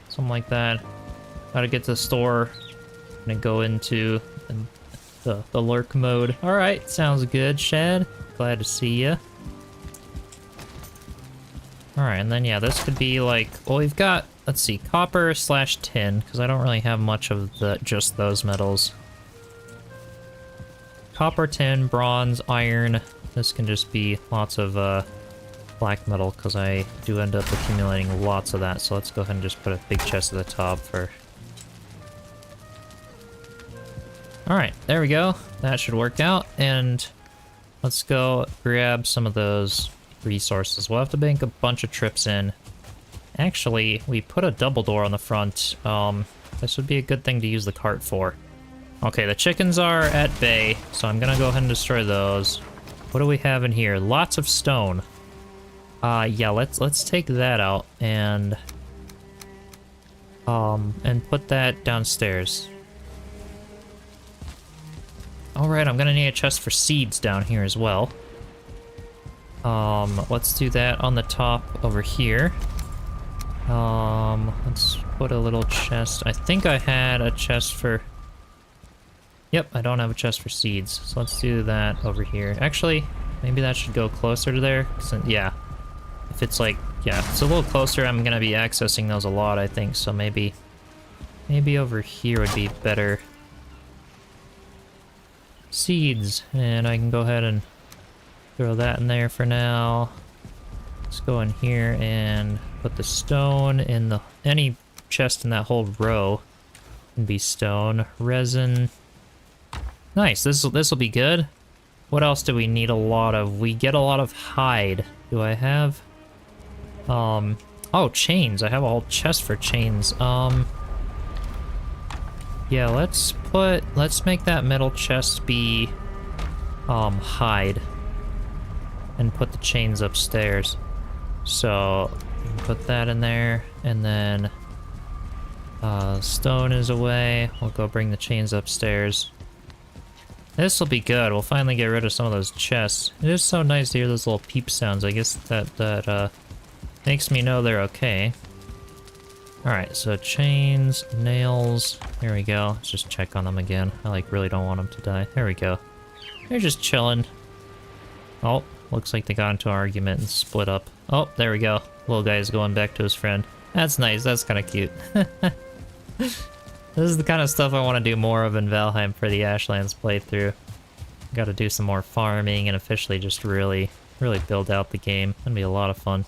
Something like that. Gotta get to the store and go into the lurk mode. All right, sounds good, Shad. Glad to see ya. All right, and then yeah, this could be like, well, we've got, let's see, copper / tin, because I don't really have much of just those metals. Copper, tin, bronze, iron. This can just be lots of black metal, because I do end up accumulating lots of that. So let's go ahead and just put a big chest at the top for... All right, there we go. That should work out, and let's go grab some of those resources. We'll have to make a bunch of trips in. Actually, we put a double door on the front. This would be a good thing to use the cart for. Okay, the chickens are at bay, so I'm gonna go ahead and destroy those. What do we have in here? Lots of stone. Yeah, let's take that out and put that downstairs. All right, I'm gonna need a chest for seeds down here as well. Let's do that on the top over here. Let's put a little chest. I think I had a chest for... Yep, I don't have a chest for seeds, so let's do that over here. Actually, maybe that should go closer to there. Yeah, if it's like, yeah, if it's a little closer, I'm gonna be accessing those a lot, I think, so maybe over here would be better. Seeds, and I can go ahead and throw that in there for now. Let's go in here and put the stone in any chest in that whole row can be stone. Resin. Nice, this will be good. What else do we need a lot of? We get a lot of hide. Do I have? Oh, chains. I have a whole chest for chains. Yeah, let's make that middle chest be hide. And put the chains upstairs. So put that in there, and then stone is away. We'll go bring the chains upstairs. This will be good. We'll finally get rid of some of those chests. It is so nice to hear those little peep sounds. I guess that makes me know they're okay. Alright, so chains, nails, there we go. Let's just check on them again. I like really don't want them to die. There we go. They're just chilling. Oh, looks like they got into an argument and split up. Oh, there we go. Little guy's going back to his friend. That's nice, that's kind of cute. This is the kind of stuff I want to do more of in Valheim for the Ashlands playthrough. Got to do some more farming and officially just really build out the game. That'd be a lot of fun.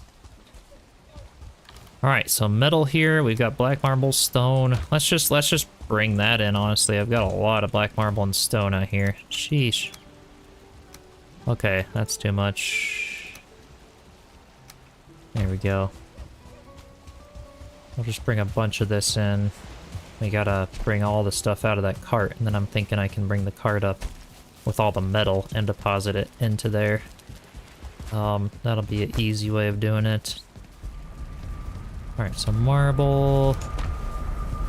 Alright, so metal here, we've got black marble, stone. Let's just bring that in, honestly. I've got a lot of black marble and stone out here. Sheesh. Okay, that's too much. There we go. I'll just bring a bunch of this in. We gotta bring all the stuff out of that cart, and then I'm thinking I can bring the cart up with all the metal and deposit it into there. That'll be an easy way of doing it. Alright, so marble,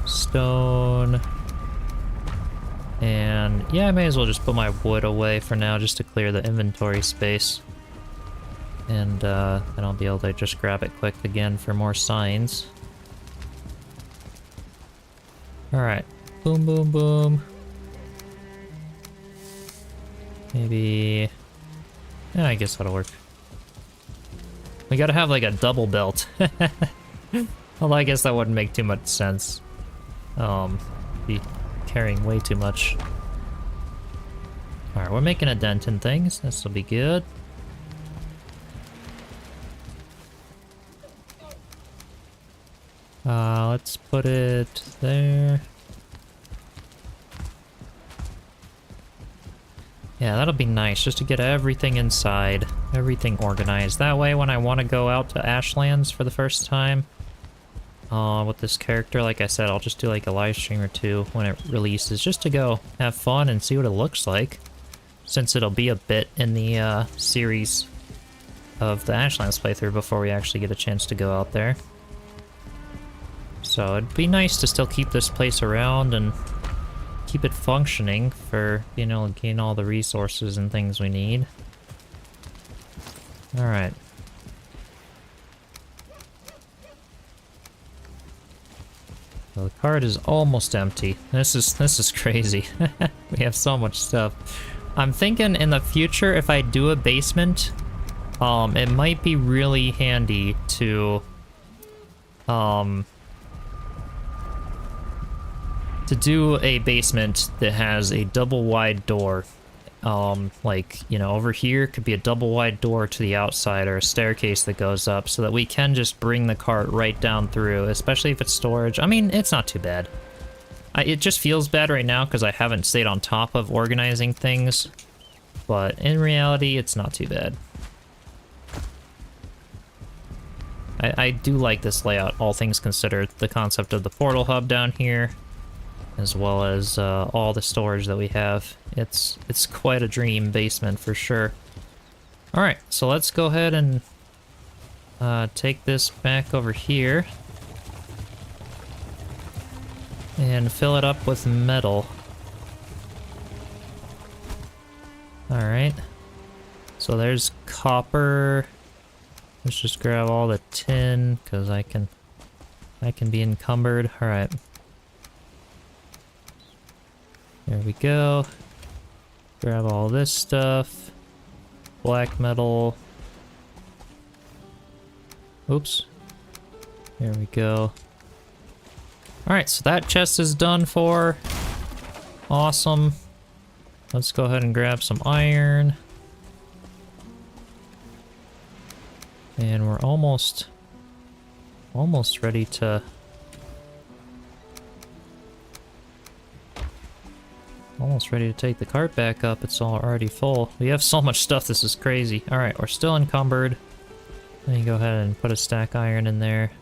stone, and yeah, I may as well just put my wood away for now just to clear the inventory space. And then I'll be able to just grab it quick again for more signs. Alright. Boom, boom, boom. Maybe... Yeah, I guess that'll work. We gotta have like a double belt. Although I guess that wouldn't make too much sense. Be carrying way too much. Alright, we're making a dent in things. This will be good. Let's put it there. Yeah, that'll be nice, just to get everything inside, everything organized. That way, when I want to go out to Ashlands for the first time, with this character, like I said, I'll just do like a live stream or two when it releases, just to go have fun and see what it looks like, since it'll be a bit in the series of the Ashlands playthrough before we actually get a chance to go out there. So it'd be nice to still keep this place around and keep it functioning for, you know, gain all the resources and things we need. Alright. So the cart is almost empty. This is crazy. We have so much stuff. I'm thinking in the future, if I do a basement, it might be really handy to do a basement that has a double wide door. Like, you know, over here could be a double wide door to the outside or a staircase that goes up so that we can just bring the cart right down through, especially if it's storage. I mean, it's not too bad. It just feels bad right now because I haven't stayed on top of organizing things, but in reality, it's not too bad. I do like this layout, all things considered. The concept of the portal hub down here, as well as all the storage that we have. It's quite a dream basement for sure. Alright, so let's go ahead and take this back over here and fill it up with metal. Alright, so there's copper. Let's just grab all the tin because I can be encumbered. Alright. There we go. Grab all this stuff. Black metal. Oops. There we go. Alright, so that chest is done for. Awesome. Let's go ahead and grab some iron. And we're almost ready to... Almost ready to take the cart back up. It's already full. We have so much stuff, this is crazy. Alright, we're still encumbered. Let me go ahead and put a stack iron in there.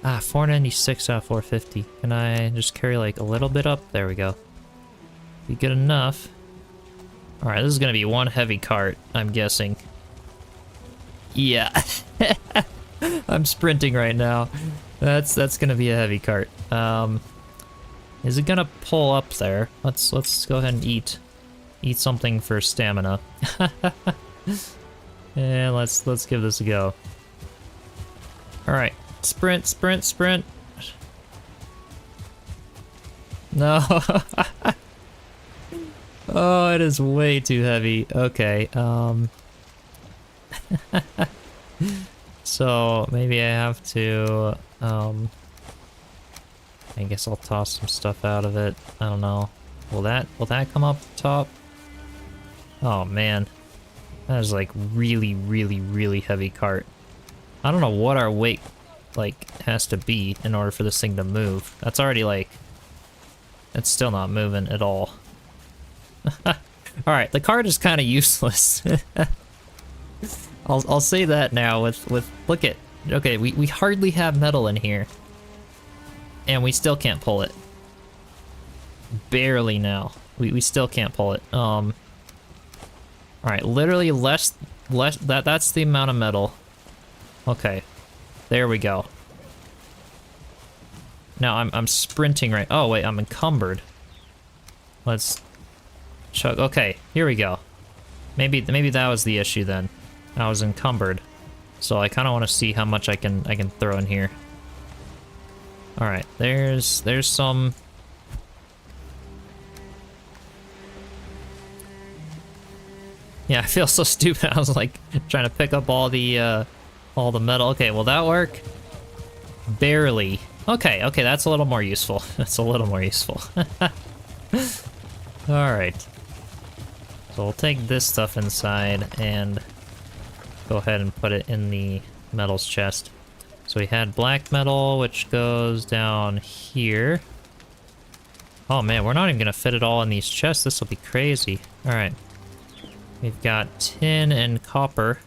Ah, 496 out of 450. Can I just carry like a little bit up? There we go. Be good enough. Alright, this is gonna be one heavy cart, I'm guessing. Yeah. I'm sprinting right now. That's gonna be a heavy cart. Is it gonna pull up there? Let's go ahead and eat something for stamina. And let's give this a go. All right, sprint, sprint, sprint. No. Oh, it is way too heavy. Okay. So maybe I have to I guess I'll toss some stuff out of it. I don't know. Will that come up top? Oh man. That is like really, really, really heavy cart. I don't know what our weight like has to be in order for this thing to move. That's already like, it's still not moving at all. Alright, the cart is kind of useless. I'll say that now with look at, okay, we hardly have metal in here. And we still can't pull it. Barely now. We still can't pull it. Alright, literally less that's the amount of metal. Okay. There we go. Now I'm sprinting right. Oh wait, I'm encumbered. Let's chug. Okay, here we go. Maybe that was the issue then. I was encumbered. So I kind of want to see how much I can throw in here. All right, there's some Yeah, I feel so stupid. I was like trying to pick up all the metal. Okay, will that work? Barely. Okay, okay, that's a little more useful. That's a little more useful. Alright. So we'll take this stuff inside and go ahead and put it in the metals chest. So we had black metal, which goes down here. Oh man, we're not even gonna fit it all in these chests. This will be crazy. Alright. We've got tin and copper.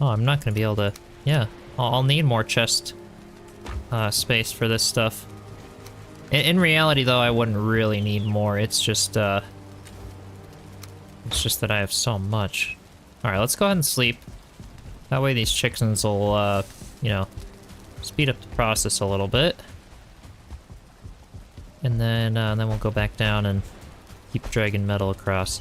Oh, I'm not gonna be able to... Yeah, I'll need more chest space for this stuff. In reality, though, I wouldn't really need more. It's just that I have so much. Alright, let's go ahead and sleep. That way these chickens will, you know, speed up the process a little bit. And then we'll go back down and keep dragging metal across.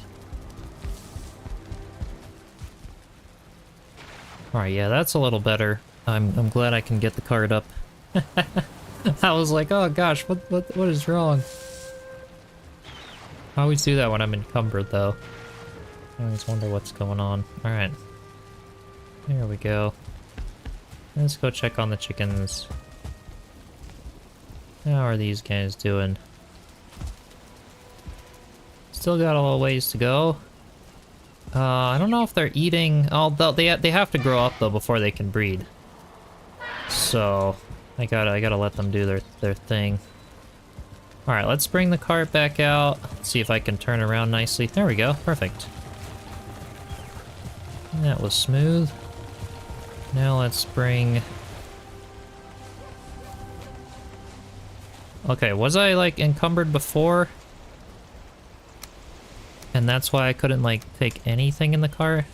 Alright, yeah, that's a little better. I'm glad I can get the cart up. I was like, oh gosh, what is wrong? I always do that when I'm encumbered, though. I always wonder what's going on. Alright. There we go. Let's go check on the chickens. How are these guys doing? Still got a little ways to go. I don't know if they're eating... Oh, they have to grow up, though, before they can breed. So, I gotta let them do their thing. Alright, let's bring the cart back out. Let's see if I can turn around nicely. There we go, perfect. That was smooth. Now let's bring... Okay, was I, like, encumbered before? And that's why I couldn't, like, take anything in the cart?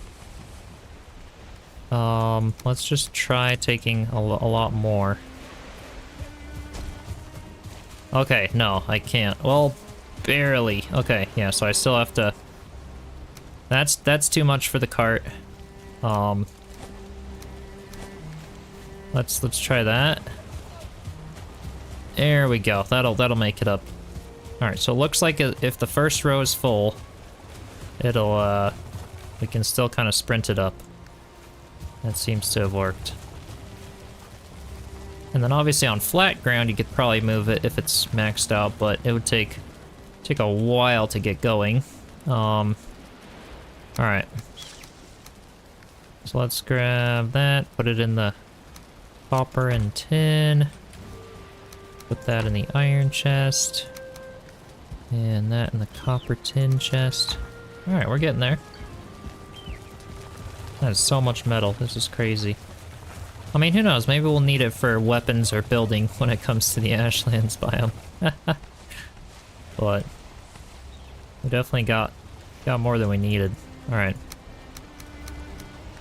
Let's just try taking a lot more. Okay, no, I can't. Well, barely. Okay, yeah, so I still have to... That's too much for the cart. Let's try that. There we go. That'll make it up. All right. So it looks like if the first row is full, it'll we can still kind of sprint it up. That seems to have worked. And then obviously on flat ground, you could probably move it if it's maxed out, but it would take a while to get going. All right. So let's grab that, put it in the copper and tin. Put that in the iron chest. And that in the copper tin chest. Alright, we're getting there. That is so much metal. This is crazy. I mean, who knows? Maybe we'll need it for weapons or building when it comes to the Ashlands biome. But we definitely got more than we needed. Alright.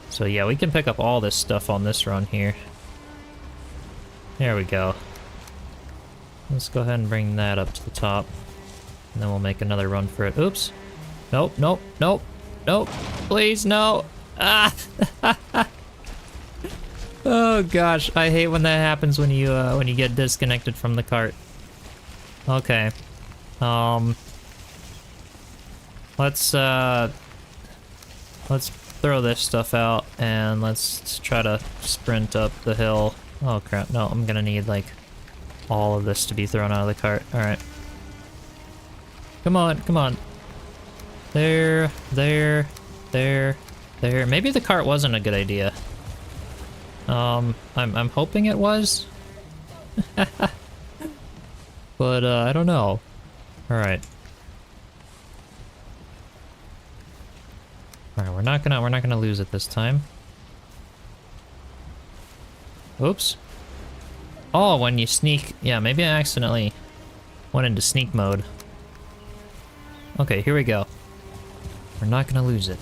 So yeah, we can pick up all this stuff on this run here. There we go. Let's go ahead and bring that up to the top. And then we'll make another run for it. Oops. Nope, nope, nope, nope. Please, no. Ah! Oh gosh, I hate when that happens when you get disconnected from the cart. Okay. Let's throw this stuff out and let's try to sprint up the hill. Oh crap, no, I'm gonna need like all of this to be thrown out of the cart. Alright. Come on, come on. There. Maybe the cart wasn't a good idea. I'm hoping it was. But I don't know. Alright. Alright, we're not gonna lose it this time. Oops. Oh, when you sneak... Yeah, maybe I accidentally went into sneak mode. Okay, here we go. We're not gonna lose it.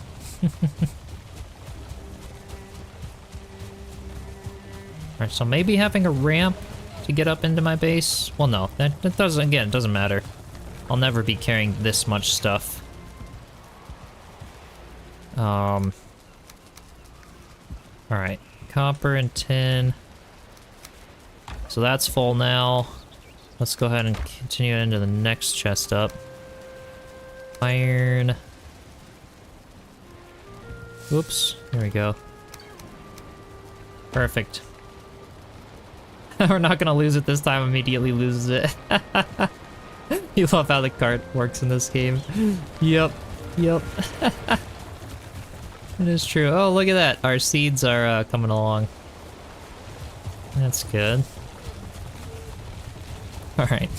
Alright, so maybe having a ramp to get up into my base... Well, no, that doesn't... Again, it doesn't matter. I'll never be carrying this much stuff. Alright, copper and tin. So that's full now. Let's go ahead and continue into the next chest up. Iron. Oops, there we go. Perfect. We're not gonna lose it this time, immediately loses it. You love how the cart works in this game. Yep, yep. It is true. Oh, look at that. Our seeds are coming along. That's good. All right.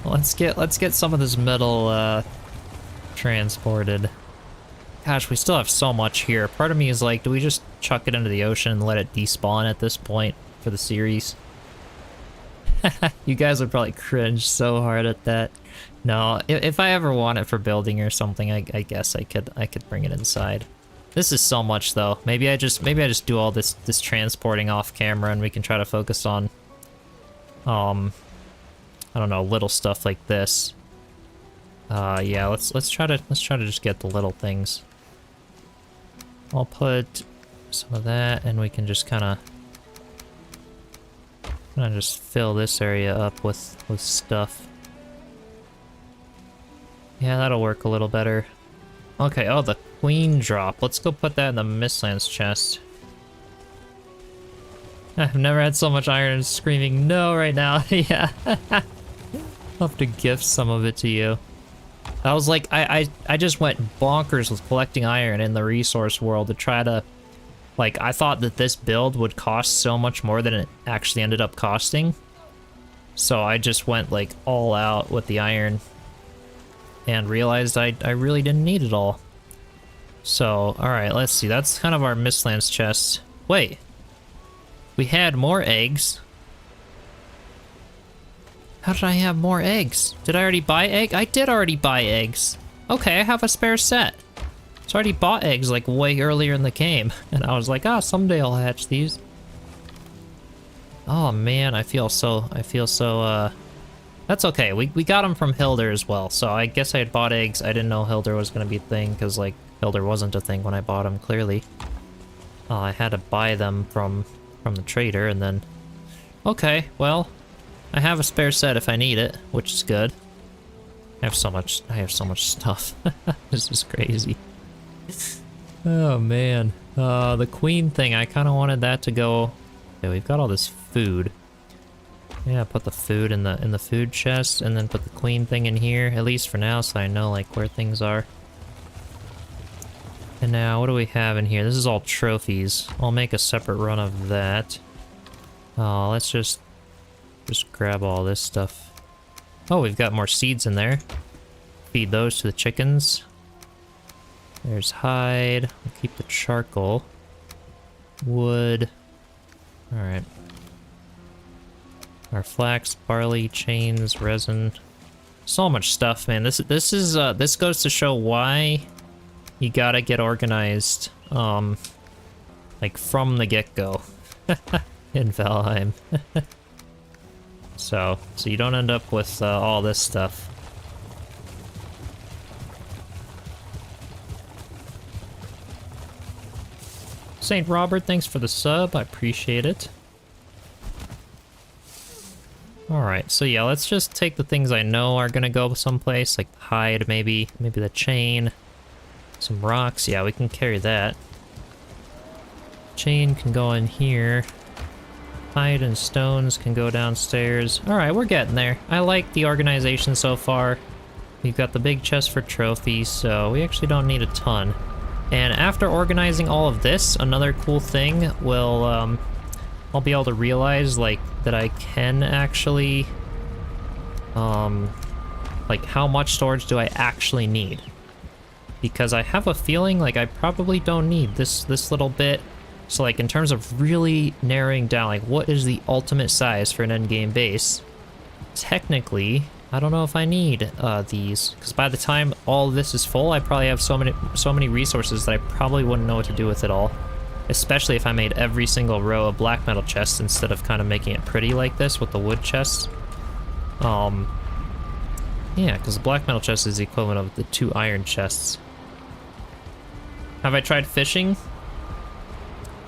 Well, let's get some of this metal transported. Gosh, we still have so much here. Part of me is like, do we just chuck it into the ocean and let it despawn at this point for the series? You guys would probably cringe so hard at that. No, if I ever want it for building or something, I guess I could bring it inside. This is so much though. Maybe I just do all this transporting off camera and we can try to focus on I don't know, little stuff like this. Yeah, let's try to just get the little things. I'll put some of that and we can just kind of just fill this area up with stuff. Yeah, that'll work a little better. Okay, oh, the queen drop. Let's go put that in the Mistlands chest. I've never had so much iron screaming no right now. Yeah. I'll have to gift some of it to you. I was like, I just went bonkers with collecting iron in the resource world to try to, like, I thought that this build would cost so much more than it actually ended up costing. So I just went, like, all out with the iron and realized I really didn't need it all. So, alright, let's see. That's kind of our Mistlands chest. Wait. We had more eggs. How did I have more eggs? Did I already buy egg? I did already buy eggs. Okay, I have a spare set. So I already bought eggs like way earlier in the game. And I was like, ah, someday I'll hatch these. Oh man, I feel so, that's okay. We got them from Hildir as well. So I guess I had bought eggs. I didn't know Hildir was gonna be a thing because like Hildir wasn't a thing when I bought them, clearly. I had to buy them from the trader and then, okay, well, I have a spare set if I need it, which is good. I have so much stuff. This is crazy. Oh man. The queen thing, I kind of wanted that to go. Yeah, we've got all this food. Yeah, put the food in the food chest and then put the queen thing in here, at least for now, so I know like where things are. And now, what do we have in here? This is all trophies. I'll make a separate run of that. Let's just grab all this stuff. Oh, we've got more seeds in there. Feed those to the chickens. There's hide. We'll keep the charcoal. Wood. Alright. Our flax, barley, chains, resin. So much stuff, man. This goes to show why you gotta get organized, like from the get-go in Valheim. So you don't end up with all this stuff. Saint Robert, thanks for the sub. I appreciate it. Alright, so yeah, let's just take the things I know are gonna go someplace, like hide maybe the chain, some rocks. Yeah, we can carry that. Chain can go in here. Hide and stones can go downstairs. Alright, we're getting there. I like the organization so far. We've got the big chest for trophies, so we actually don't need a ton. And after organizing all of this, another cool thing will, I'll be able to realize, like, that I can actually, like, how much storage do I actually need? Because I have a feeling, like, I probably don't need this little bit. So, like, in terms of really narrowing down, like, what is the ultimate size for an endgame base? Technically, I don't know if I need these, because by the time all of this is full, I probably have so many resources that I probably wouldn't know what to do with it all. Especially if I made every single row of black metal chests instead of kind of making it pretty like this with the wood chests. Yeah, because the black metal chest is the equivalent of the 2 iron chests. Have I tried fishing?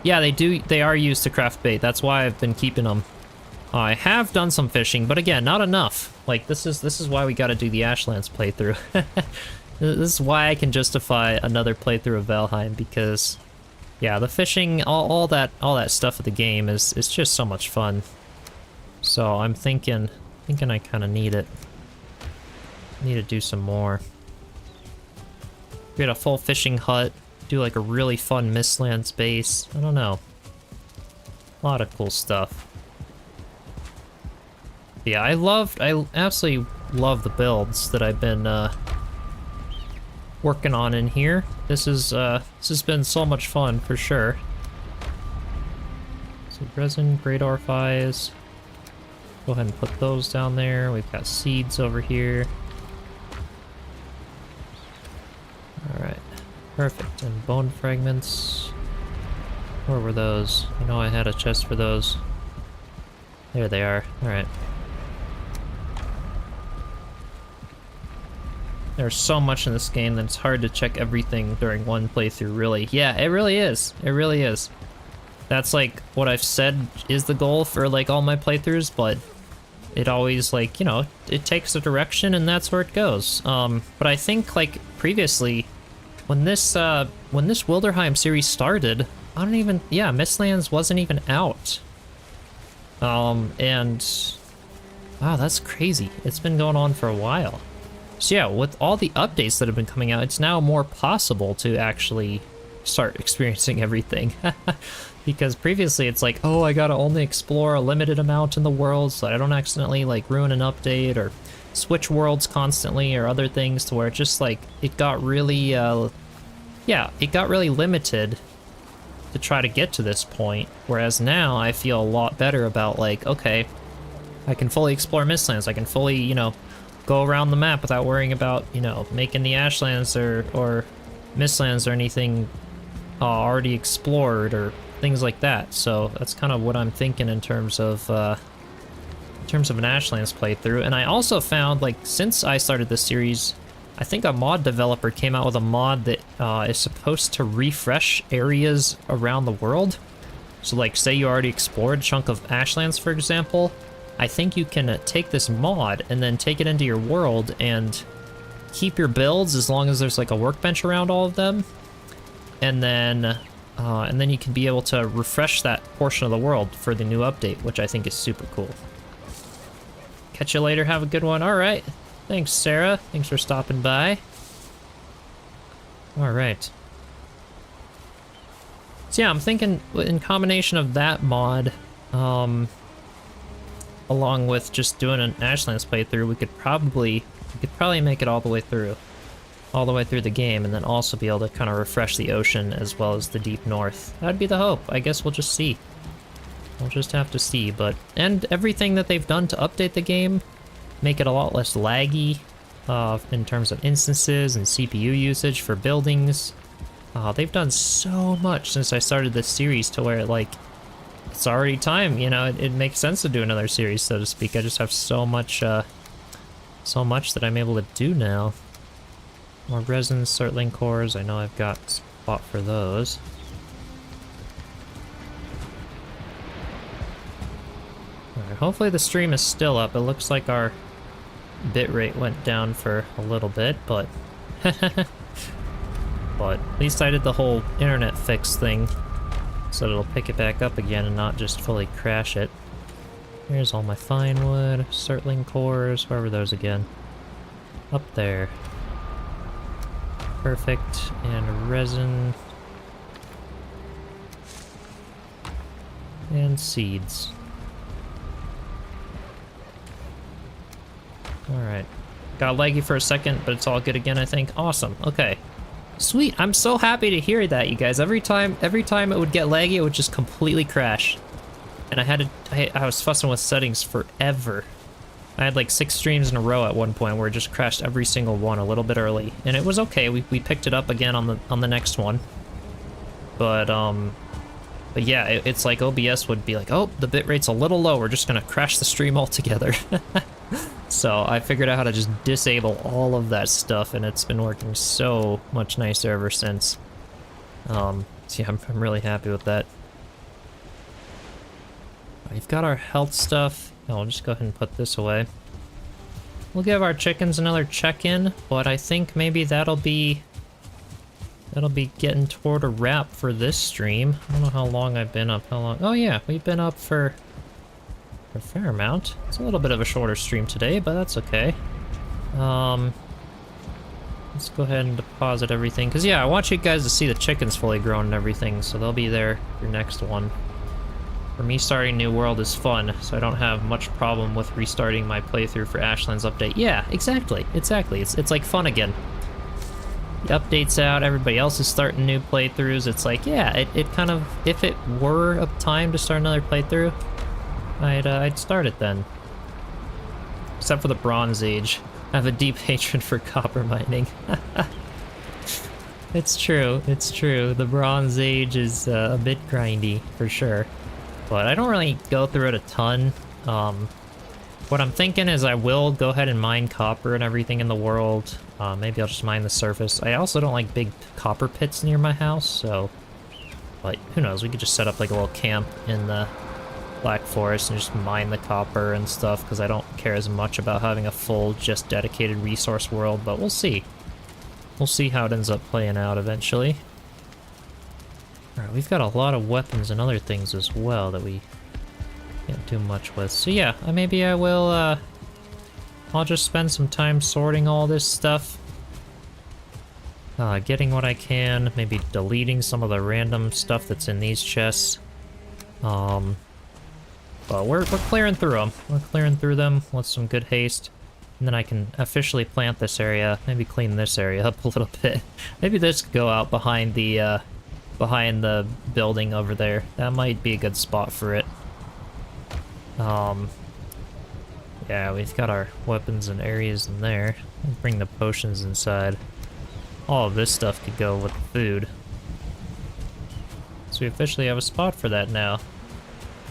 Yeah, they are used to craft bait. That's why I've been keeping them. I have done some fishing, but again, not enough. Like, this is why we gotta do the Ashlands playthrough. This is why I can justify another playthrough of Valheim, because Yeah, the fishing, all that stuff of the game is just so much fun. So I'm thinking I kind of need it. Need to do some more. Get a full fishing hut. Do like a really fun Mistlands base. I don't know. A lot of cool stuff. Yeah, I absolutely love the builds that I've been working on in here. This has been so much fun for sure. So resin, great orphies. Go ahead and put those down there. We've got seeds over here. Alright, perfect. And bone fragments. Where were those? I know I had a chest for those. There they are. Alright. There's so much in this game that it's hard to check everything during one playthrough, really. Yeah, it really is. It really is. That's like what I've said is the goal for like all my playthroughs, but it always like, you know, it takes a direction and that's where it goes. But I think like previously, when this Wilderheim series started, I don't even, yeah, Mistlands wasn't even out. And wow, that's crazy. It's been going on for a while. So yeah, with all the updates that have been coming out, it's now more possible to actually start experiencing everything. Because previously it's like, oh, I gotta only explore a limited amount in the world so I don't accidentally like ruin an update or switch worlds constantly or other things, to where it just like, it got really, yeah, it got really limited to try to get to this point. Whereas now I feel a lot better about like, okay, I can fully explore Mistlands, I can fully, you know, go around the map without worrying about, you know, making the Ashlands or Mistlands or anything already explored or things like that. So that's kind of what I'm thinking in terms of an Ashlands playthrough. And I also found, like, since I started this series, I think a mod developer came out with a mod that is supposed to refresh areas around the world. So like, say you already explored a chunk of Ashlands, for example, I think you can take this mod and then take it into your world and keep your builds as long as there's like a workbench around all of them. And then you can be able to refresh that portion of the world for the new update, which I think is super cool. Catch you later, have a good one. All right, thanks Sarah, thanks for stopping by. All right. So yeah, I'm thinking in combination of that mod, along with just doing an Ashlands playthrough, we could probably make it all the way through the game, and then also be able to kind of refresh the ocean as well as the deep north. That'd be the hope. I guess we'll just see. We'll just have to see, but and everything that they've done to update the game, make it a lot less laggy in terms of instances and CPU usage for buildings. They've done so much since I started this series to where like it's already time, you know, it makes sense to do another series, so to speak. I just have so much that I'm able to do now. More resin, Surtling cores, I know I've got a spot for those. Alright, hopefully the stream is still up. It looks like our bitrate went down for a little bit, but but at least I did the whole internet fix thing, so it'll pick it back up again and not just fully crash it. Here's all my fine wood, Surtling cores, where were those again? Up there. Perfect, and resin. And seeds. Alright. Got laggy for a second, but it's all good again, I think. Awesome, okay. Sweet, I'm so happy to hear that, you guys. Every time it would get laggy, it would just completely crash. And I was fussing with settings forever. I had like 6 streams in a row at one point where it just crashed every single one a little bit early. And it was okay, we picked it up again on the next one. But yeah, it's like OBS would be like, oh, the bitrate's a little low, we're just gonna crash the stream altogether. So I figured out how to just disable all of that stuff, and it's been working so much nicer ever since. So yeah, I'm really happy with that. We've got our health stuff. I'll just go ahead and put this away. We'll give our chickens another check-in, but I think maybe that'll be that'll be getting toward a wrap for this stream. I don't know how long I've been up. How long? Oh yeah, we've been up for a fair amount. It's a little bit of a shorter stream today, but that's okay. Let's go ahead and deposit everything, because yeah, I want you guys to see the chickens fully grown and everything, so they'll be there for your next one. For me, starting New World is fun, so I don't have much problem with restarting my playthrough for Ashlands update. Yeah, exactly. It's like fun again. The update's out, everybody else is starting new playthroughs. It's like, yeah, it kind of, if it were a time to start another playthrough, I'd start it then. Except for the Bronze Age. I have a deep hatred for copper mining. It's true, it's true. The Bronze Age is a bit grindy, for sure. But I don't really go through it a ton. What I'm thinking is I will go ahead and mine copper and everything in the world. Maybe I'll just mine the surface. I also don't like big copper pits near my house, so... But who knows, we could just set up like a little camp in the Black Forest and just mine the copper and stuff, because I don't care as much about having a full, just dedicated resource world, but we'll see. We'll see how it ends up playing out eventually. Alright, we've got a lot of weapons and other things as well that we can't do much with. So yeah, maybe I will, I'll just spend some time sorting all this stuff. Getting what I can, maybe deleting some of the random stuff that's in these chests. But we're clearing through them. We're clearing through them with some good haste. And then I can officially plant this area, maybe clean this area up a little bit. Maybe this could go out behind the building over there. That might be a good spot for it. Yeah, we've got our weapons and areas in there. Let's bring the potions inside. All of this stuff could go with the food. So we officially have a spot for that now.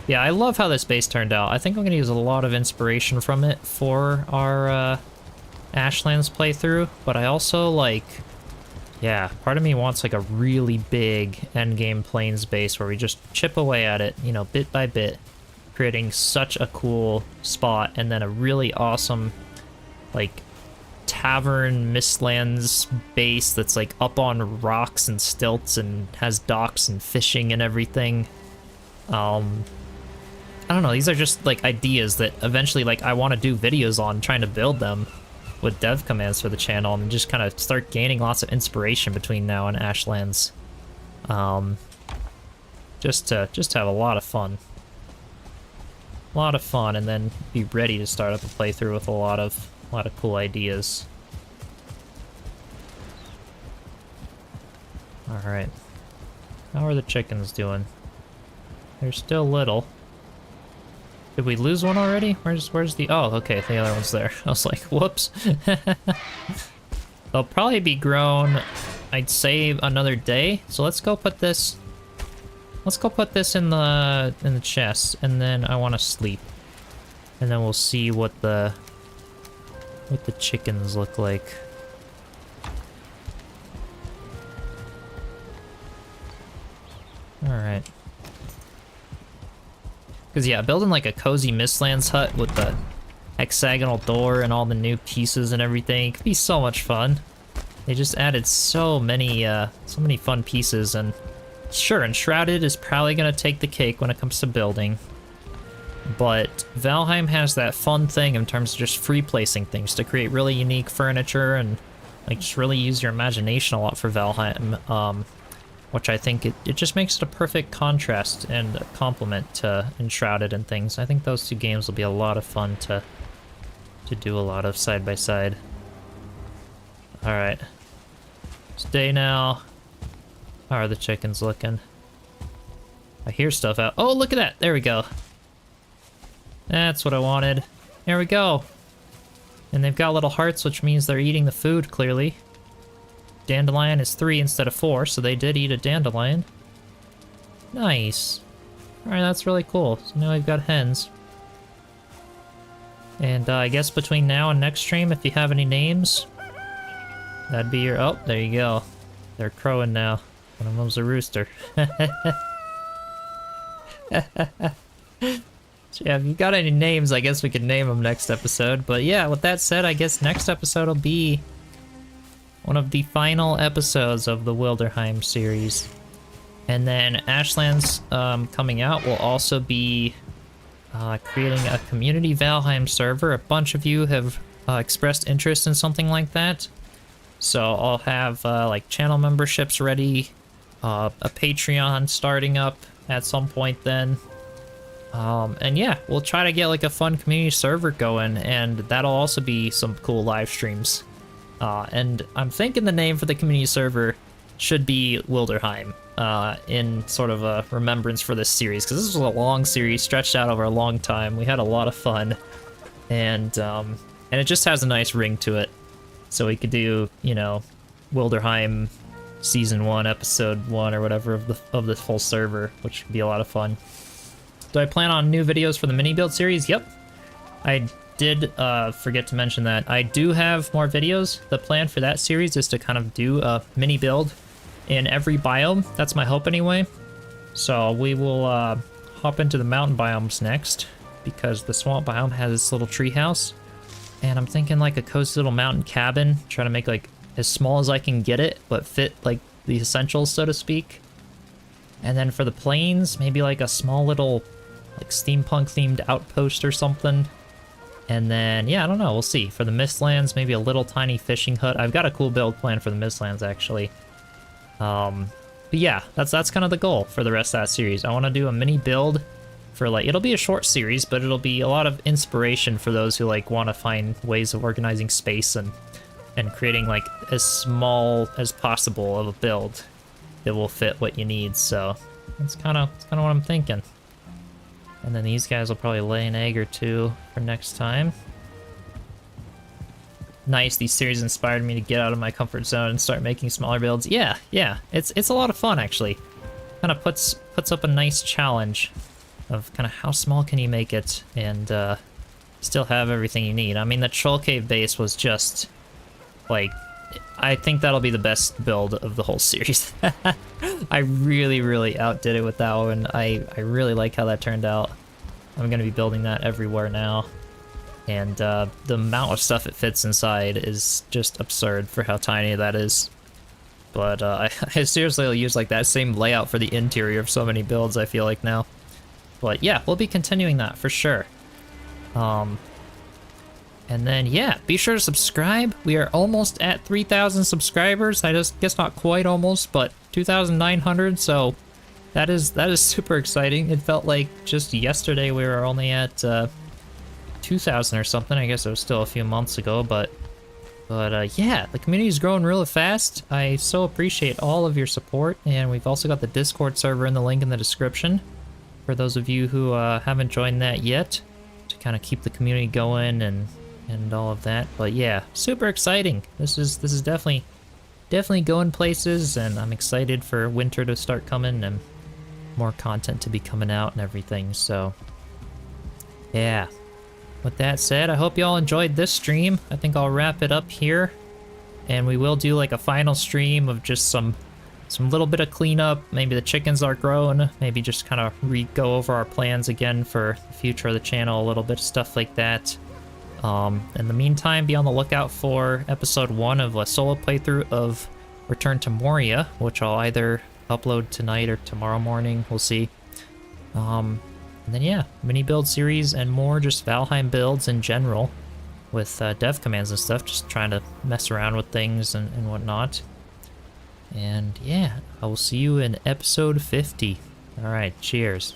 Yeah, I love how this base turned out. I think I'm going to use a lot of inspiration from it for our Ashlands playthrough, but I also, like, yeah, part of me wants, like, a really big endgame plains base where we just chip away at it, you know, bit by bit, creating such a cool spot, and then a really awesome, like, tavern Mistlands base that's, like, up on rocks and stilts and has docks and fishing and everything. I don't know, these are just, like, ideas that eventually, like, I want to do videos on trying to build them with dev commands for the channel and just kind of start gaining lots of inspiration between now and Ashlands. Just to have a lot of fun. A lot of fun, and then be ready to start up a playthrough with a lot of cool ideas. Alright. How are the chickens doing? They're still little. Did we lose one already? Where's the... Oh, okay, the other one's there. I was like, whoops. They'll probably be grown, I'd say, another day. So let's go put this... Let's go put this in the chest, and then I want to sleep. And then we'll see what the chickens look like. Alright. Because, yeah, building like a cozy Mistlands hut with the hexagonal door and all the new pieces and everything could be so much fun. They just added so many fun pieces, and sure, Enshrouded is probably going to take the cake when it comes to building. But Valheim has that fun thing in terms of just free placing things to create really unique furniture and like just really use your imagination a lot for Valheim. Which I think it just makes it a perfect contrast and a complement to Enshrouded and things. I think those two games will be a lot of fun to do a lot of side by side. Alright. It's day now. How are the chickens looking? I hear stuff out. Oh, look at that! There we go. That's what I wanted. There we go. And they've got little hearts, which means they're eating the food, clearly. Dandelion is 3 instead of 4, so they did eat a dandelion. Nice. Alright, that's really cool. So now we've got hens. And I guess between now and next stream, if you have any names, that'd be your... Oh, there you go. They're crowing now. One of them's a rooster. So yeah, if you've got any names, I guess we could name them next episode. But yeah, with that said, I guess next episode will be... one of the final episodes of the Wilderheim series. And then Ashlands coming out will also be creating a community Valheim server. A bunch of you have expressed interest in something like that. So I'll have like channel memberships ready, a Patreon starting up at some point then. And yeah, we'll try to get like a fun community server going, and that'll also be some cool live streams. And I'm thinking the name for the community server should be Wilderheim, in sort of a remembrance for this series, because this was a long series stretched out over a long time. We had a lot of fun, and it just has a nice ring to it. So we could do, you know, Wilderheim Season 1, Episode 1, or whatever of the whole server, which would be a lot of fun. Do I plan on new videos for the mini build series? Yep. I did forget to mention that. I do have more videos. The plan for that series is to kind of do a mini build in every biome. That's my hope anyway. So we will hop into the mountain biomes next, because the swamp biome has its little tree house. And I'm thinking like a cozy little mountain cabin, trying to make like as small as I can get it, but fit like the essentials, so to speak. And then for the plains, maybe like a small little like steampunk themed outpost or something. And then, yeah, I don't know, we'll see. For the Mistlands, maybe a little tiny fishing hut. I've got a cool build plan for the Mistlands, actually. But yeah, that's kind of the goal for the rest of that series. I want to do a mini build for like, it'll be a short series, but it'll be a lot of inspiration for those who like want to find ways of organizing space and creating like as small as possible of a build that will fit what you need. So that's kind of what I'm thinking. And then these guys will probably lay an egg or two for next time. Nice, these series inspired me to get out of my comfort zone and start making smaller builds. Yeah, it's a lot of fun actually. Kind of puts up a nice challenge of kind of how small can you make it and still have everything you need. I mean, the Troll Cave base was just like, I think that'll be the best build of the whole series. I really outdid it with that one. I really like how that turned out. I'm gonna be building that everywhere now. And the amount of stuff it fits inside is just absurd for how tiny that is. But I seriously will use like that same layout for the interior of so many builds, I feel like now. But yeah, we'll be continuing that for sure. And then yeah, be sure to subscribe. We are almost at 3,000 subscribers. I just guess not quite almost, but 2,900. So that is super exciting. It felt like just yesterday we were only at 2,000 or something. I guess it was still a few months ago, but yeah, the community's growing really fast. I so appreciate all of your support, and we've also got the Discord server in the link in the description for those of you who haven't joined that yet, to kind of keep the community going and all of that. But yeah, super exciting. This is definitely going places, and I'm excited for winter to start coming and more content to be coming out and everything. So yeah, with that said, I hope you all enjoyed this stream. I think I'll wrap it up here, and we will do like a final stream of just some little bit of cleanup. Maybe the chickens are grown, maybe just kind of go over our plans again for the future of the channel, a little bit of stuff like that. In the meantime, be on the lookout for episode 1 of a solo playthrough of Return to Moria, which I'll either upload tonight or tomorrow morning, we'll see. And then yeah, mini build series and more just Valheim builds in general with dev commands and stuff, just trying to mess around with things and whatnot. And yeah, I will see you in episode 50. Alright, cheers.